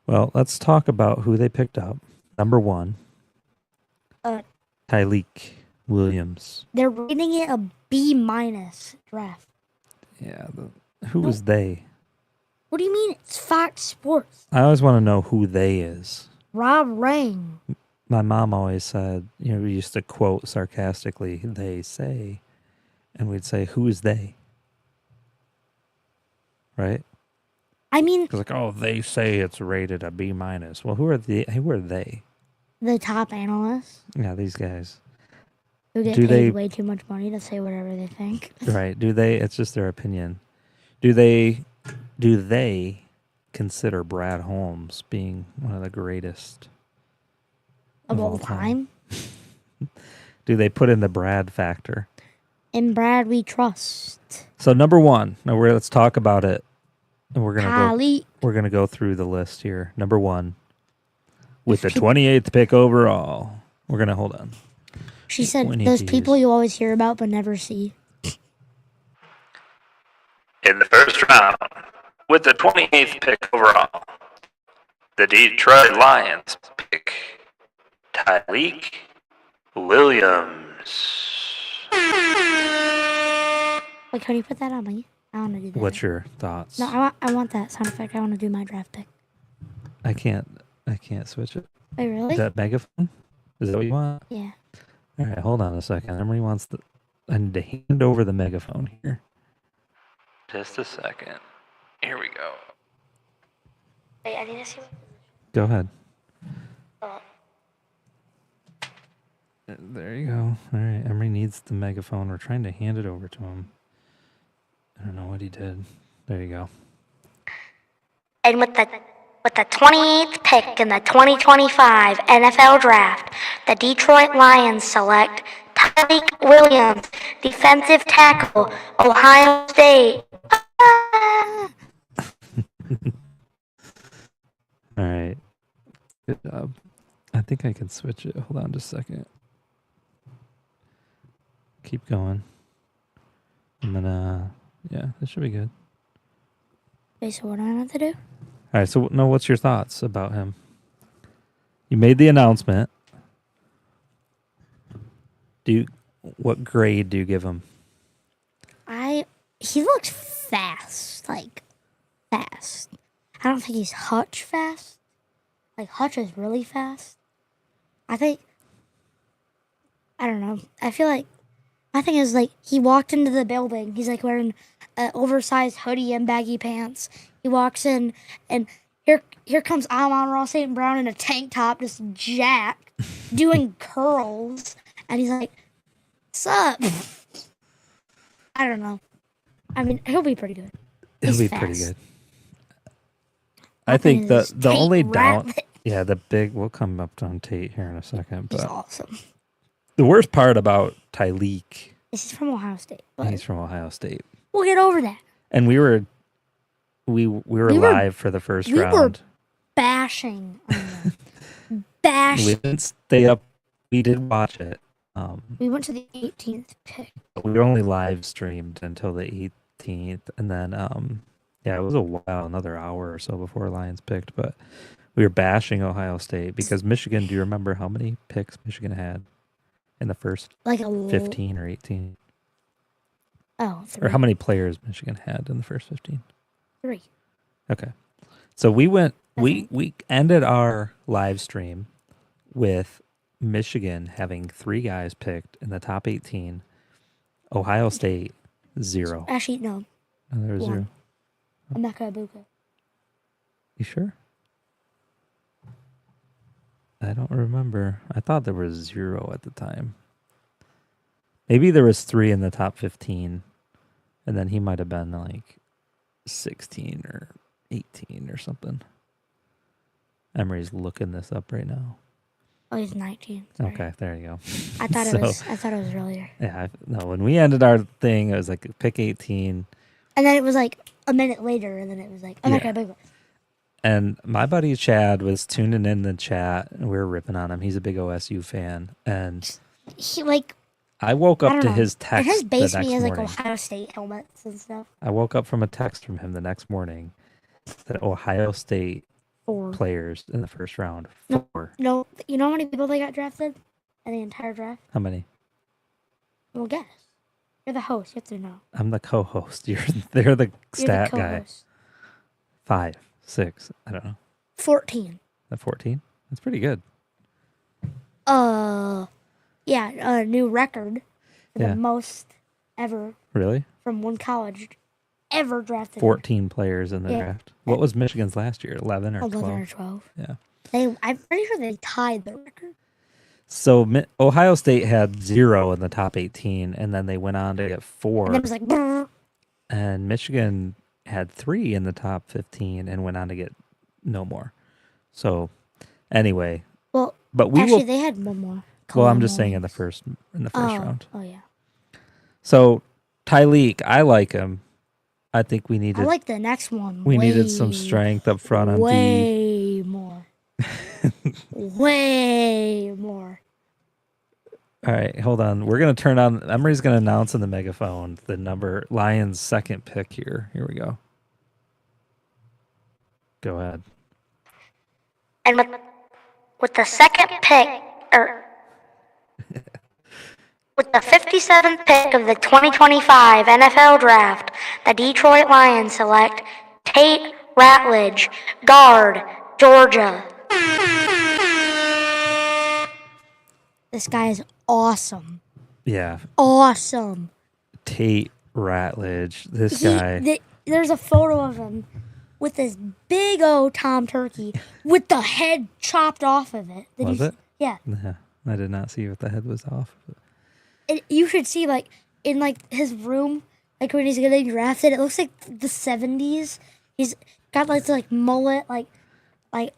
Well, let's talk about who they picked up. #1, Tyleek Williams. They're rating it a B- draft. Yeah, who was they? What do you mean? It's Fox Sports. I always want to know who they is. Rob Rang. My mom always said, we used to quote sarcastically, "They say," and we'd say, "Who is they?" Right? I mean, It's like, oh, they say it's rated a B minus. Well, who are they? the top analysts Yeah, these guys. who get Do paid they- way too much money to say whatever they think. Right. Do they? It's just their opinion. Do they consider Brad Holmes being one of the greatest Of of all all time. Do they put in the Brad factor? In Brad, we trust. So number one. Now let's talk about it. And we're Kali. gonna go through the list here. Number one, with the If people- 28th pick overall. We're gonna hold on. She said, We need those to people use- you always hear about but never see. In the first round, with the 28th pick overall, the Detroit Lions pick Tyreek Williams. Wait, can you put that on me? I want to do that. What's your thoughts? No, I want that sound effect. I want to do my draft pick. I can't switch it. Wait, really? Is that megaphone? Is that what you want? Yeah. All right, hold on a second. Emery wants I need to hand over the megaphone here. Just a second. Here we go. Wait, I need to see. Go ahead. Oh. There you go. All right, Emery needs the megaphone. We're trying to hand it over to him. I don't know what he did. There you go. And with the 28th pick in the 2025 NFL Draft, the Detroit Lions select Tyreek Williams, defensive tackle, Ohio State. All right. Good job. I think I can switch it. Hold on just a second. Keep going. And then, yeah, this should be good. Wait, so what do I have to do? All right, so what's your thoughts about him? You made the announcement. What grade do you give him? He looks fast, like fast. I don't think he's Hutch fast. Like Hutch is really fast. I don't know. I feel like my thing is like he walked into the building. He's like wearing an oversized hoodie and baggy pants. He walks in and here comes Amon-Ra St. Brown in a tank top, just jacked, doing curls, and he's like, "Sup?" I don't know. I mean, he'll be pretty good. He'll He's be fast. pretty good. My I think thing is the Tate only down, Ratliff. yeah, we'll come up on Tate here in a second. He's But awesome. the worst part about Tyreek, This is from Ohio State, but he's from Ohio State, we'll get over that. and we were live for the first we were round. Bashing on them. We Bashing. didn't stay up. We did watch it. We went to the 18th pick. But we only live streamed until the 18th, and then yeah, it was a while, another hour or so before Lions picked. But we were bashing Ohio State because Michigan. Do you remember how many picks Michigan had in the first Like a 15 or 18? Oh, Or how many players Michigan had in the first 15? 3. Okay. So we ended our live stream with Michigan having 3 guys picked in the top 18. Ohio State, 0. Actually, no. Oh, there was 0. Emeka Ibuka. You sure? I don't remember. I thought there was 0 at the time. Maybe there was 3 in the top 15, and then he might have been like 16 or 18 or something. Emery's looking this up right now. Oh, he's 19. Sorry. Okay, there you go. I thought So- I thought it was earlier. Yeah, no. When we ended our thing, it was like pick 18, And then it was like a minute later, and then it was like, Emeka Yeah. Ibuka. and my buddy Chad was tuning in the chat, and we were ripping on him. He's a big OSU fan, and He like I woke I up don't to know. his And text his base the next me as like morning. Ohio State helmets and stuff. I woke up from a text from him the next morning that Ohio State 4. players in the first round. No. 4. No, you know how many people they got drafted in the entire draft? How many? Well, guess. You're the host. You have to know. I'm the co-host. They're the You're stat the guy. co-host. 5, 6. I don't know. 14. At 14. That's pretty good. Yeah, a new record for Yeah. the most ever Really? from one college ever drafted. 14 players in the Yeah. draft. What was Michigan's last year? 11 or 11 12? or 12. Yeah. I'm pretty sure they tied the record. So Ohio State had 0 in the top 18, and then they went on to get 4. And then it was like, brrr. And Michigan had 3 in the top 15 and went on to get no more. So anyway, Well, but we actually, will. they had one more. Well, I'm just Colombo. saying in the first round. Oh, yeah. So Tyleek, I like him. I think we needed. I like the next one. we needed some strength up front on D. Way more. Way more. All right, hold on. We're gonna turn on. Emery's gonna announce in the megaphone the number Lions' second pick here. Here we go. Go ahead. And with the second pick, with the 57th pick of the 2025 NFL Draft, the Detroit Lions select Tate Ratledge, guard, Georgia. This guy is awesome. Yeah, Awesome. Tate Ratledge. This guy. There's a photo of him with this big old Tom Turkey with the head chopped off of it. Was it? Yeah. Yeah, I did not see what the head was off. You should see in his room, when he's getting drafted. It looks like the 70s. He's got this mullet,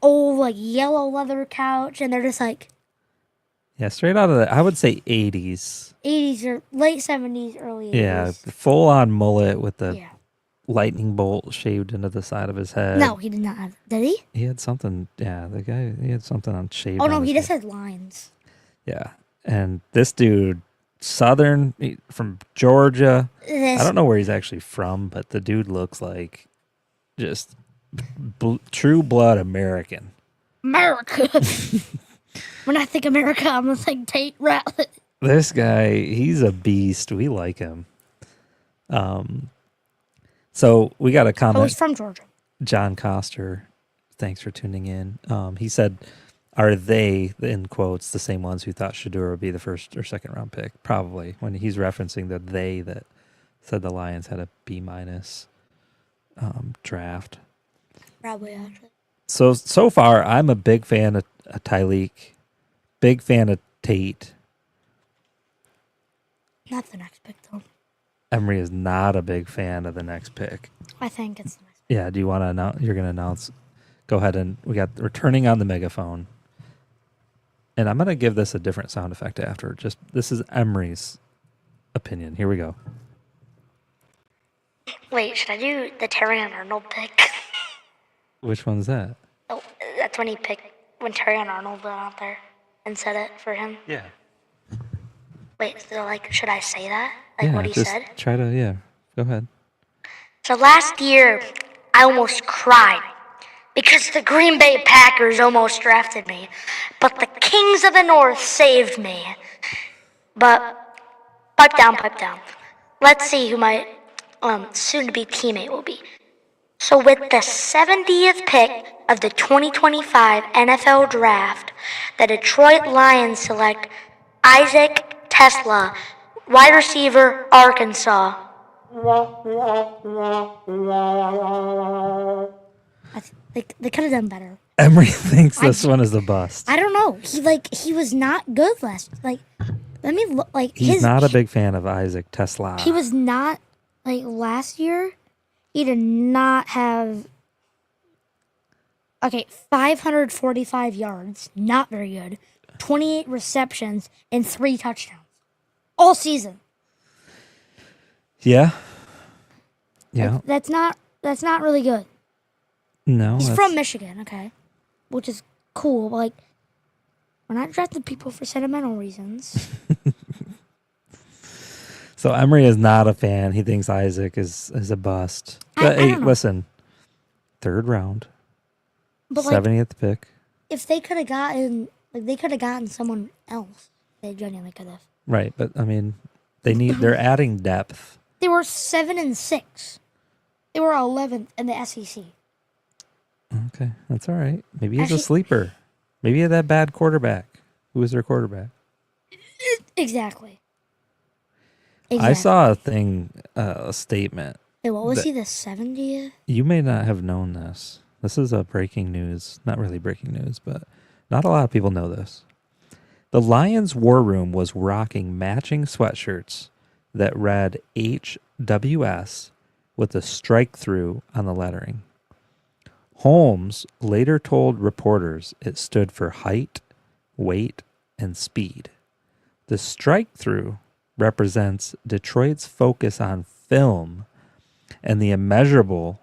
old yellow leather couch, and they're just Yeah, straight out of the, I would say 80s. 80s or late 70s, early 80s. Yeah, full on mullet with the Yeah. lightning bolt shaved into the side of his head. No, he did not have. Did he? He had something. Yeah, the guy, he had something on shaved. Oh no, on he his just head. had lines. Yeah, and this dude, from Georgia. I don't know where he's actually from, but the dude looks like just true blood American. America. When I think America, I'm gonna think Tate Ratledge. This guy, he's a beast. We like him. So we got a comment. Oh, he's from Georgia. John Coster, thanks for tuning in. He said, "Are they, in quotes, the same ones who thought Shedeur would be the first or second round pick?" Probably, when he's referencing the they that said the Lions had a B- draft. Probably actually. So far, I'm a big fan of Tyleek, big fan of Tate. Not the next pick though. Emery is not a big fan of the next pick. I think it's the next. Yeah, do you want to announce? You're going to announce. Go ahead, and we're turning on the megaphone. And I'm going to give this a different sound effect after. This is Emery's opinion. Here we go. Wait, should I do the Terrion Arnold pick? Which one's that? Oh, that's when Terrion Arnold went out there and said it for him. Yeah. Wait, so should I say that? Yeah, What he just said? try to, go ahead. So last year, I almost cried because the Green Bay Packers almost drafted me, but the Kings of the North saved me. But, pipe down. Let's see who my soon-to-be teammate will be. So with the 70th pick of the 2025 NFL Draft, the Detroit Lions select Isaac Tesla, wide receiver, Arkansas. They could have done better. Emery thinks this one is a bust. I don't know. He was not good last. Let me look. He's not a big fan of Isaac Tesla. He was not last year. He did not have. 545 yards, not very good. 28 receptions and 3 touchdowns, all season. Yeah. Yeah. That's not really good. No. He's from Michigan, okay, which is cool. But we're not drafting people for sentimental reasons. So Emery is not a fan. He thinks Isaac is a bust. I But hey, don't know. listen. 3rd round. But 70th pick. if they could have gotten someone else, they genuinely could have. Right, but I mean, they're adding depth. They were 7-6. They were 11th in the SEC. Okay, that's all right. Maybe he's a Actually- sleeper. Maybe he had that bad quarterback. Who was their quarterback? Exactly. I saw a thing, a statement Hey, what was he, the 70th? You may not have known this. This is a breaking news. Not really breaking news, but not a lot of people know this. The Lions War Room was rocking matching sweatshirts that read HWS with a strike through on the lettering. Holmes later told reporters it stood for height, weight, and speed. The strike through represents Detroit's focus on film and the immeasurable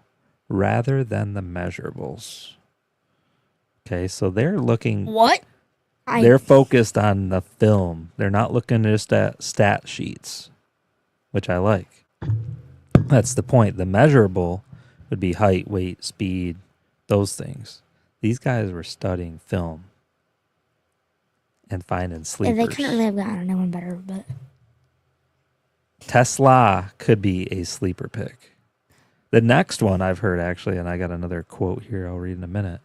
rather than the measurables. Okay, so they're looking. What? They're focused on the film. They're not looking just at stat sheets, which I like. That's the point. The measurable would be height, weight, speed, those things. These guys were studying film and finding sleepers. Yeah, they couldn't really have gotten anyone better, but Tesla could be a sleeper pick. The next one I've heard, actually, and I got another quote here I'll read in a minute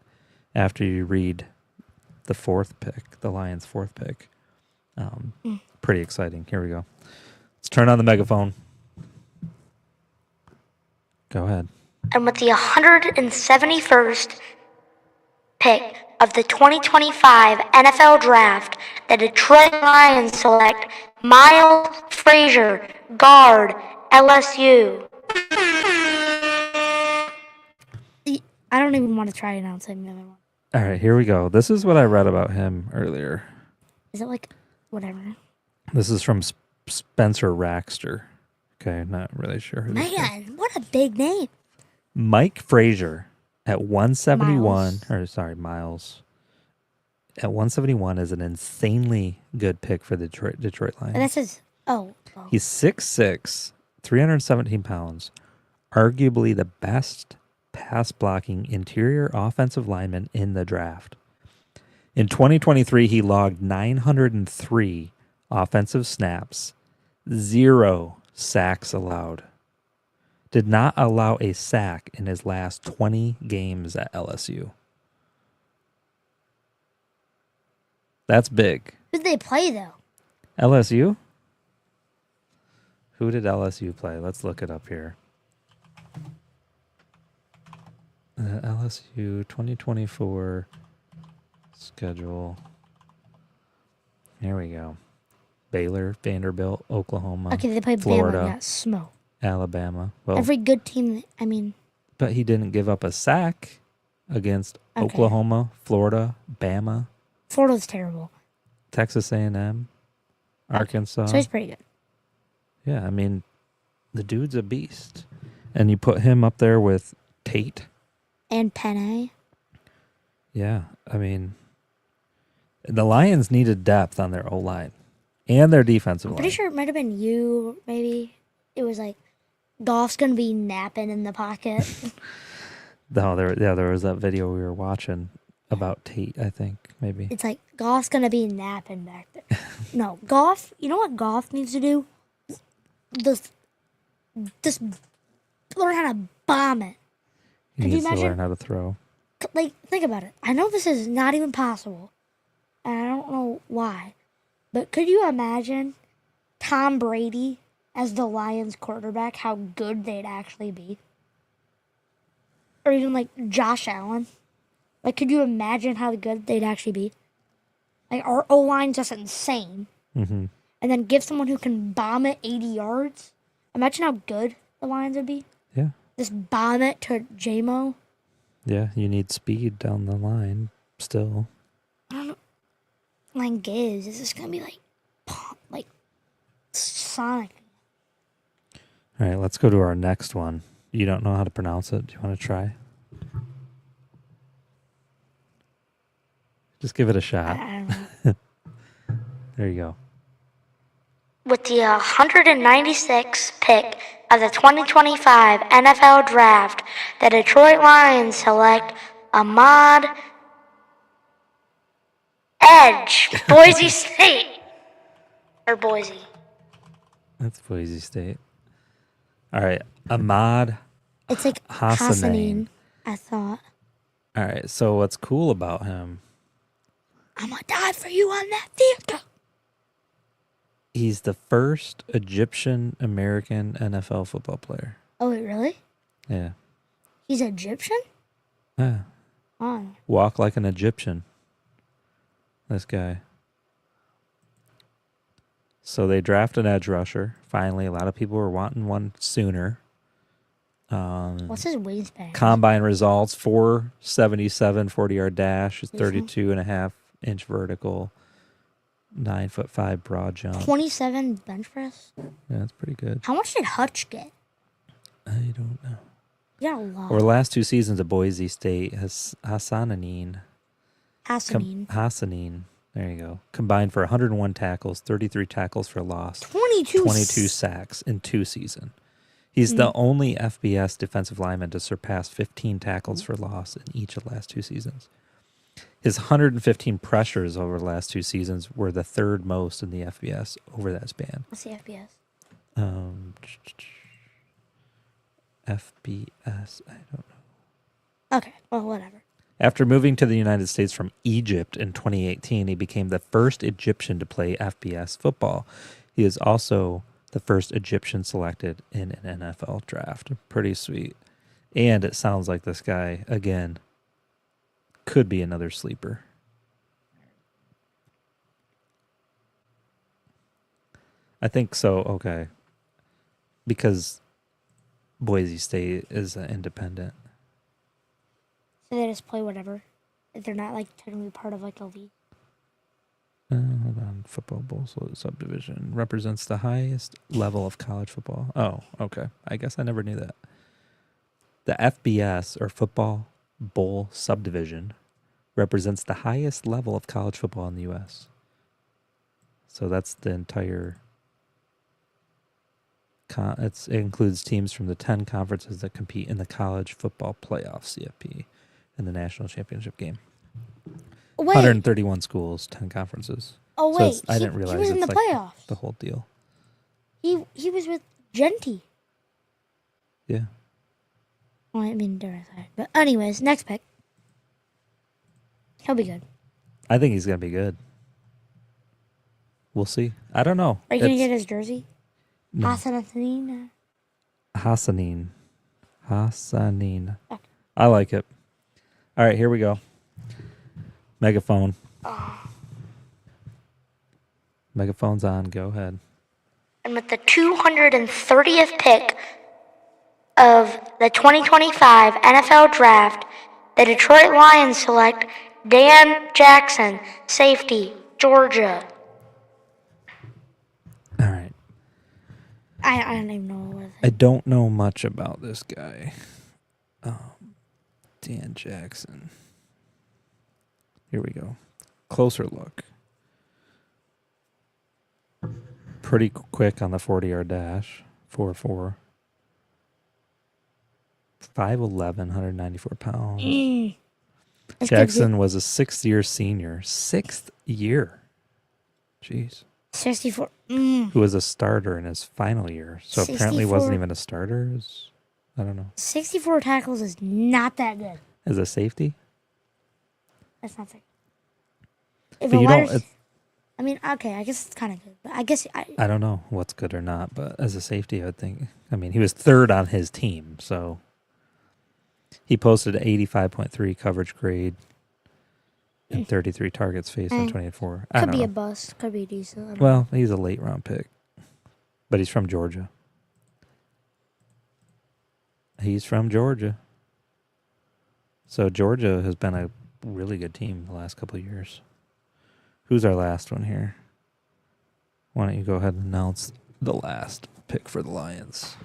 after you read the fourth pick, the Lions' fourth pick. Pretty exciting. Here we go. Let's turn on the megaphone. Go ahead. and with the 171st pick of the 2025 NFL Draft, the Detroit Lions select Miles Frazier, guard, LSU. I don't even want to try announcing the other one. All right, here we go. This is what I read about him earlier. Is it like whatever? This is from Spencer Raxter. Okay, not really sure who this is. Man, what a big name. Mike Frazier at 171, Miles. At 171 is an insanely good pick for the Detroit Lions. And this is, He's 6'6", 317 pounds, arguably the best pass-blocking interior offensive lineman in the draft. In 2023, he logged 903 offensive snaps, 0 sacks allowed. Did not allow a sack in his last 20 games at LSU. That's big. who did they play, though? LSU? Who did LSU play? Let's look it up here. LSU 2024 schedule. Here we go. Baylor, Vanderbilt, Oklahoma, Okay, they played Florida, Bama. Yeah, smoke. Alabama. Well, Every good team, but he didn't give up a sack against Oklahoma, Florida, Bama, Florida's terrible. Texas A&M, Arkansas. So he's pretty good. Yeah, I mean, the dude's a beast. And you put him up there with Tate. And Penne. Yeah, I mean, the Lions needed depth on their O-line and their defensive line. Pretty sure it might have been you, maybe. It was like, Goff's going to be napping in the pocket. No, there was that video we were watching about Tate, I think, maybe. It's like, Goff's going to be napping back there. No, Goff, you know what Goff needs to do? Just learn how to bomb it. He Could you needs to imagine? learn how to throw. Like, think about it. I know this is not even possible, and I don't know why, but could you imagine Tom Brady as the Lions quarterback, how good they'd actually be? Or even like Josh Allen. Like, could you imagine how good they'd actually be? Like, our O-line's just insane. Mm-hmm. And then give someone who can bomb it 80 yards. Imagine how good the Lions would be. Yeah. Just bomb it to J-Mo. Yeah, you need speed down the line still. I don't know. Line gives. This is going to be like Sonic. All right, let's go to our next one. You don't know how to pronounce it. Do you want to try? Just give it a shot. I don't know. There you go. With the 196th pick of the 2025 NFL Draft, the Detroit Lions select Ahmad Edge, Boise State. Or Boise. That's Boise State. All right, Ahmad It's like Hassanein. Hassanein, I thought. All right, so what's cool about him, I'm going to die for you on that field. he's the first Egyptian-American NFL football player. Oh, wait, really? Yeah. He's Egyptian? Yeah. Oh. Walk like an Egyptian. This guy. So they draft an edge rusher. Finally, a lot of people were wanting one sooner. What's his wingspan? Combine results, 4.77 40-yard dash, 32.5-inch vertical, 9'5" broad jump. 27 bench press? Yeah, that's pretty good. How much did Hutch get? I don't know. He got a lot. Over the last 2 seasons at Boise State, Hassanin. There you go. Combined for 101 tackles, 33 tackles for loss, 22 sacks in 2 seasons. He's the only FBS defensive lineman to surpass 15 tackles for loss in each of the last 2 seasons. His 115 pressures over the last 2 seasons were the 3rd most in the FBS over that span. What's the FBS? FBS, I don't know. Okay, well, whatever. After moving to the United States from Egypt in 2018, he became the first Egyptian to play FBS football. He is also the first Egyptian selected in an NFL draft. Pretty sweet. And it sounds like this guy, again, could be another sleeper. I think so, okay. Because Boise State is independent. So they just play whatever. If they're not like technically part of like a league. Hold on. Football Bowl subdivision represents the highest level of college football. Oh, okay. I guess I never knew that. The FBS, or Football Bowl subdivision, represents the highest level of college football in the U.S. So that's the entire... it includes teams from the 10 conferences that compete in the college football playoff, CFP, and the national championship game. Wait. 131 schools, 10 conferences. Oh So wait, I didn't realize he was in the it's like playoffs. the whole deal. He was with Genty. Yeah. Well, I mean, but anyways, next pick. He'll be good. I think he's going to be good. We'll see. I don't know. Are you gonna get his jersey? No. Hassanin. Hassanin. Okay. I like it. All right, here we go. Megaphone. Megaphone's on. Go ahead. And with the 230th pick of the 2025 NFL Draft, the Detroit Lions select Dan Jackson, safety, Georgia. All right. I don't even know what I don't know much about this guy. Dan Jackson. Here we go. Closer look. Pretty quick on the 40-yard dash. 4.4. 5'11", 194 pounds. Jackson was a 6th-year senior. 6th year. Jeez. 64. Who was a starter in his final year. So apparently 64. wasn't even a starter. I don't know. 64 tackles is not that good. As a safety? That's not that good. If But a you wide don't... I mean, okay, I guess it's kind of good. But I guess... I don't know what's good or not, but as a safety, I would think... I mean, he was 3rd on his team, so... He posted an 85.3 coverage grade and 33 targets faced in 24. I could don't be know. a bust. Could be decent. Well, he's a late-round pick. But he's from Georgia. He's from Georgia. So Georgia has been a really good team the last couple of years. Who's our last one here? Why don't you go ahead and announce the last pick for the Lions?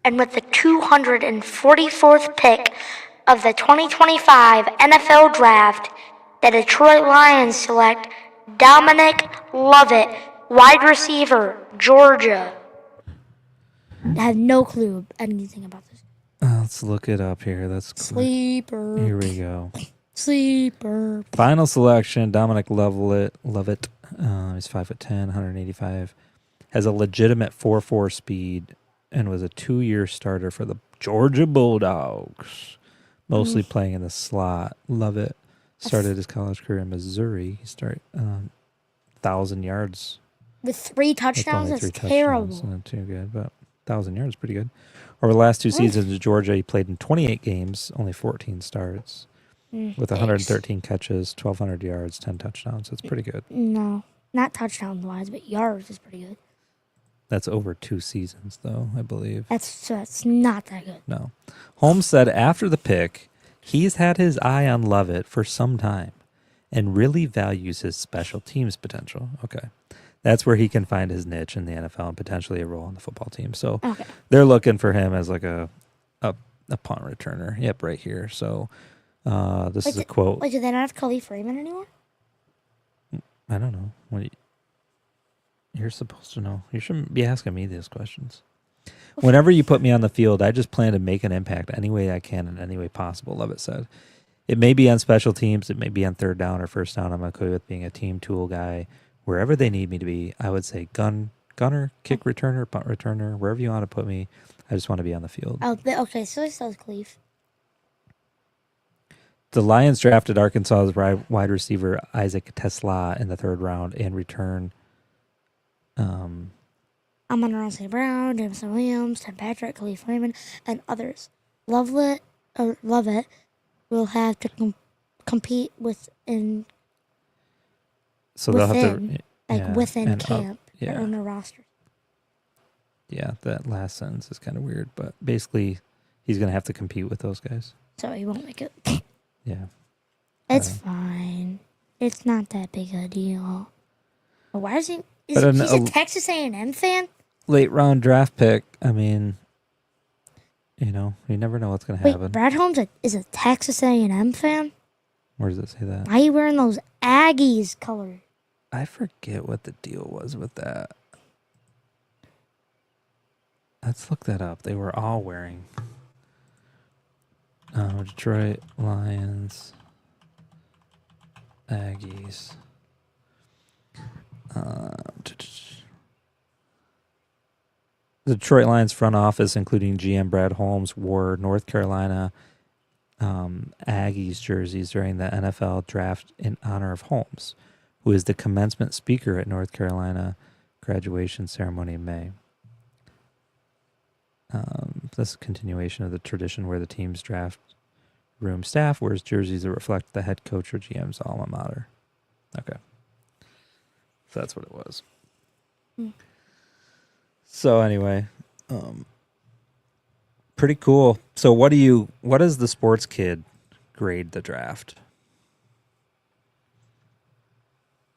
And with the 244th pick of the 2025 NFL Draft, the Detroit Lions select Dominic Lovett, wide receiver, Georgia. I have no clue anything about this. Let's look it up here. Sleeper. Here we go. Sleeper. Final selection, Dominic Lovett. He's 5'10", 185. Has a legitimate 4.4 speed and was a 2-year starter for the Georgia Bulldogs. Mostly playing in the slot. Lovett started his college career in Missouri. He started 1,000 yards. With 3 With touchdowns? only That's 3 touchdowns. terrible. Not too good, but 1,000 yards. Pretty good. Over the last 2 seasons at Georgia, he played in 28 games, only 14 starts, with 113 catches, 1,200 yards, 10 touchdowns. That's pretty good. No, not touchdown-wise, but yards is pretty good. That's over 2 seasons, though, I believe. That's not that good. No. Holmes said after the pick, he's had his eye on Lovett for some time and really values his special teams potential. Okay. That's where he can find his niche in the NFL and potentially a role on the football team. So they're looking for him as like a punt returner. Yep, right here. So this is a quote. Wait, do they not have Khalif Raymond anymore? I don't know. You're supposed to know. You shouldn't be asking me these questions. Whenever you put me on the field, I just plan to make an impact any way I can in any way possible, Lovett said. It may be on special teams. It may be on third down or first down. I'm okay with being a team tool guy. Wherever they need me to be, I would say gunner, kick returner, punt returner, wherever you want to put me. I just want to be on the field. Oh, okay. So it says Khalif. The Lions drafted Arkansas's wide receiver Isaac Tesla in the 3rd round and return. Amon-Ra St. Brown, Jameson Williams, Tim Patrick, Khalif Raymond, and others. Lovett will have to compete within. So they'll have to within camp on the roster. Yeah, that last sentence is kind of weird, but basically, he's going to have to compete with those guys. So he won't make it. Yeah, it's fine. It's not that big a deal. But why is he? He's a Texas A&M fan. Late round draft pick. I mean, you never know what's going to happen. Wait, Brad Holmes is a Texas A&M fan. Where does it say that? Why are you wearing those Aggies colors? I forget what the deal was with that. Let's look that up. They were all wearing Detroit Lions, Aggies. The Detroit Lions front office, including GM Brad Holmes, wore North Carolina Aggies jerseys during the NFL draft in honor of Holmes, who is the commencement speaker at North Carolina graduation ceremony in May. This is a continuation of the tradition where the team's draft room staff wears jerseys that reflect the head coach or GM's alma mater. Okay. So that's what it was. So anyway, pretty cool. So what does the sports kid grade the draft?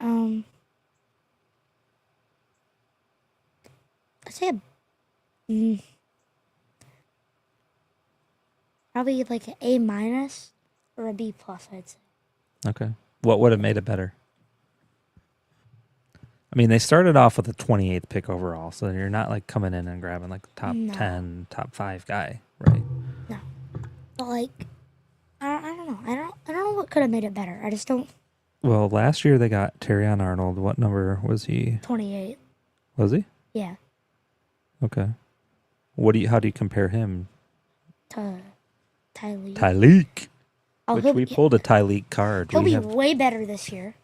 I'd say probably like an A- or a B+, I'd say. Okay. What would have made it better? I mean, they started off with a 28th pick overall, so you're not like coming in and grabbing like the top 10, top 5 guy, right? No. But like, I don't know. I don't know what could have made it better. I just don't. Well, last year they got Terrion Arnold. What number was he? 28. Was he? Yeah. Okay. How do you compare him To Tyleek. Tyleek. Oh, Which we pulled a Tyleek card. He'll be way better this year.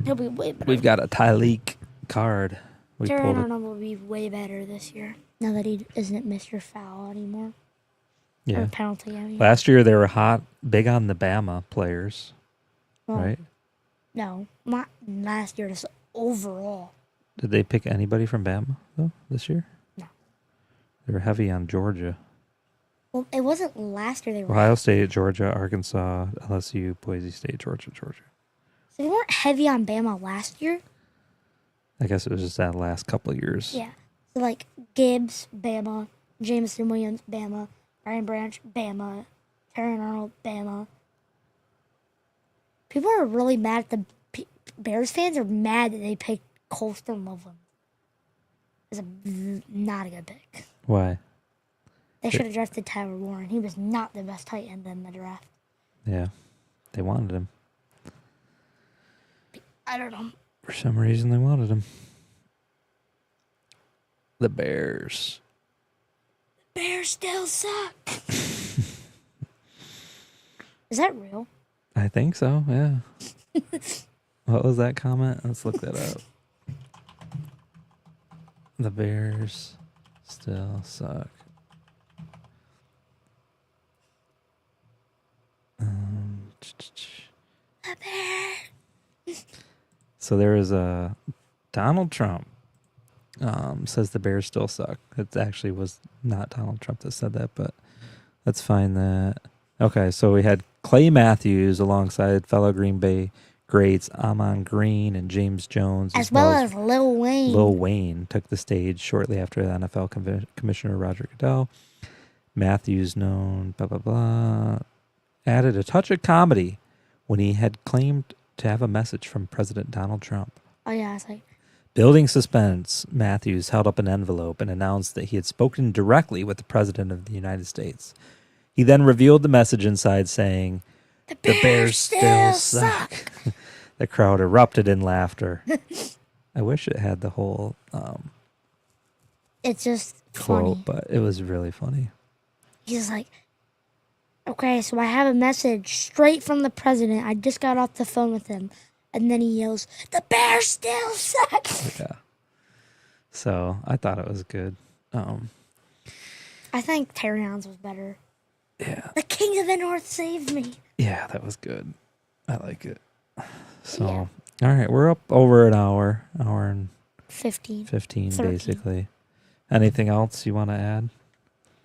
He'll be way better. We've got a Tyleek card. Terrion Arnold will be way better this year. Now that he isn't Mr. Foul anymore. Yeah. Or penalty, I mean. Last year they were big on the Bama players. Well, right? No. Not last year, just overall. Did they pick anybody from Bama, though, this year? No. They were heavy on Georgia. Well, it wasn't last year they were. Ohio State, Georgia, Arkansas, LSU, Boise State, Georgia. So they weren't heavy on Bama last year? I guess it was just that last couple of years. Yeah. So, like, Gibbs, Bama, Jameson Williams, Bama, Brian Branch, Bama, Terrion Arnold, Bama. People are really mad at the Bears fans are mad that they picked Colston Loveland. It's not a good pick. Why? They should have drafted Tyler Warren. He was not the best tight end in the draft. Yeah. They wanted him. I don't know. For some reason, they wanted him. The Bears. The Bears still suck. Is that real? I think so, yeah. What was that comment? Let's look that up. The Bears still suck. The Bears. So there is a Donald Trump says the Bears still suck. It actually was not Donald Trump that said that, but let's find that. Okay, so we had Clay Matthews alongside fellow Green Bay greats Amon Green and James Jones, As well as Lil Wayne. Lil Wayne took the stage shortly after the NFL Commissioner Roger Goodell. Matthews, known, blah, blah, blah, added a touch of comedy when he had claimed to have a message from President Donald Trump. Oh, yeah, it's like... Building suspense, Matthews held up an envelope and announced that he had spoken directly with the President of the United States. He then revealed the message inside, saying, "The Bears still suck." The crowd erupted in laughter. I wish it had the whole It's just quote, funny. but it was really funny. He's like, okay, so I have a message straight from the president. I just got off the phone with him. And then he yells, "The Bears still suck." Yeah. So I thought it was good. I think Terrion's was better. Yeah. The King of the North saved me. Yeah, that was good. I like it. So, Yeah. all right, we're up over an hour and 15. 15 13. basically. Anything else you want to add?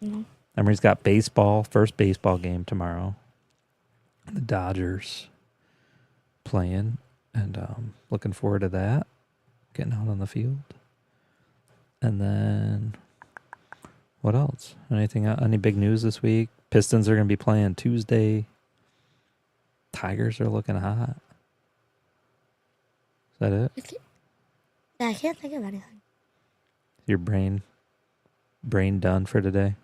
No. Emery's got first baseball game tomorrow. The Dodgers playing, and looking forward to that. Getting out on the field. And then, what else? Any big news this week? Pistons are going to be playing Tuesday. Tigers are looking hot. Is that it? I can't think of anything. Your brain done for today?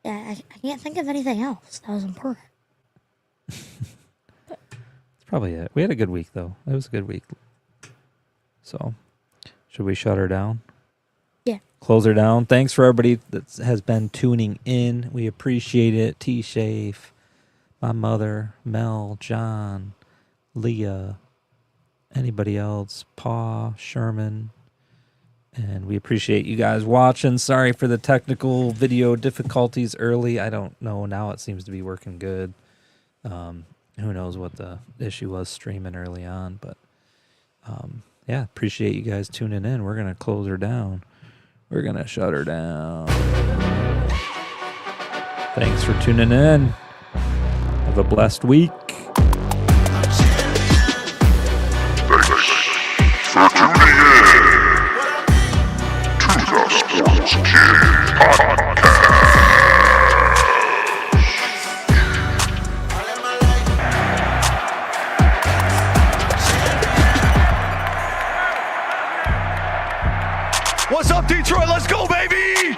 Yeah, I can't think of anything else that was important. That's probably it. We had a good week, though. It was a good week. So, should we shut her down? Yeah. Close her down. Thanks for everybody that has been tuning in. We appreciate it. T-Shafe, my mother, Mel, John, Leah, anybody else, Pa, Sherman. And we appreciate you guys watching. Sorry for the technical video difficulties early. I don't know. Now it seems to be working good. Who knows what the issue was streaming early on. But, yeah, appreciate you guys tuning in. We're going to close her down. We're going to shut her down. Thanks for tuning in. Have a blessed week. Sports Kid Podcast. What's up, Detroit? Let's go, baby!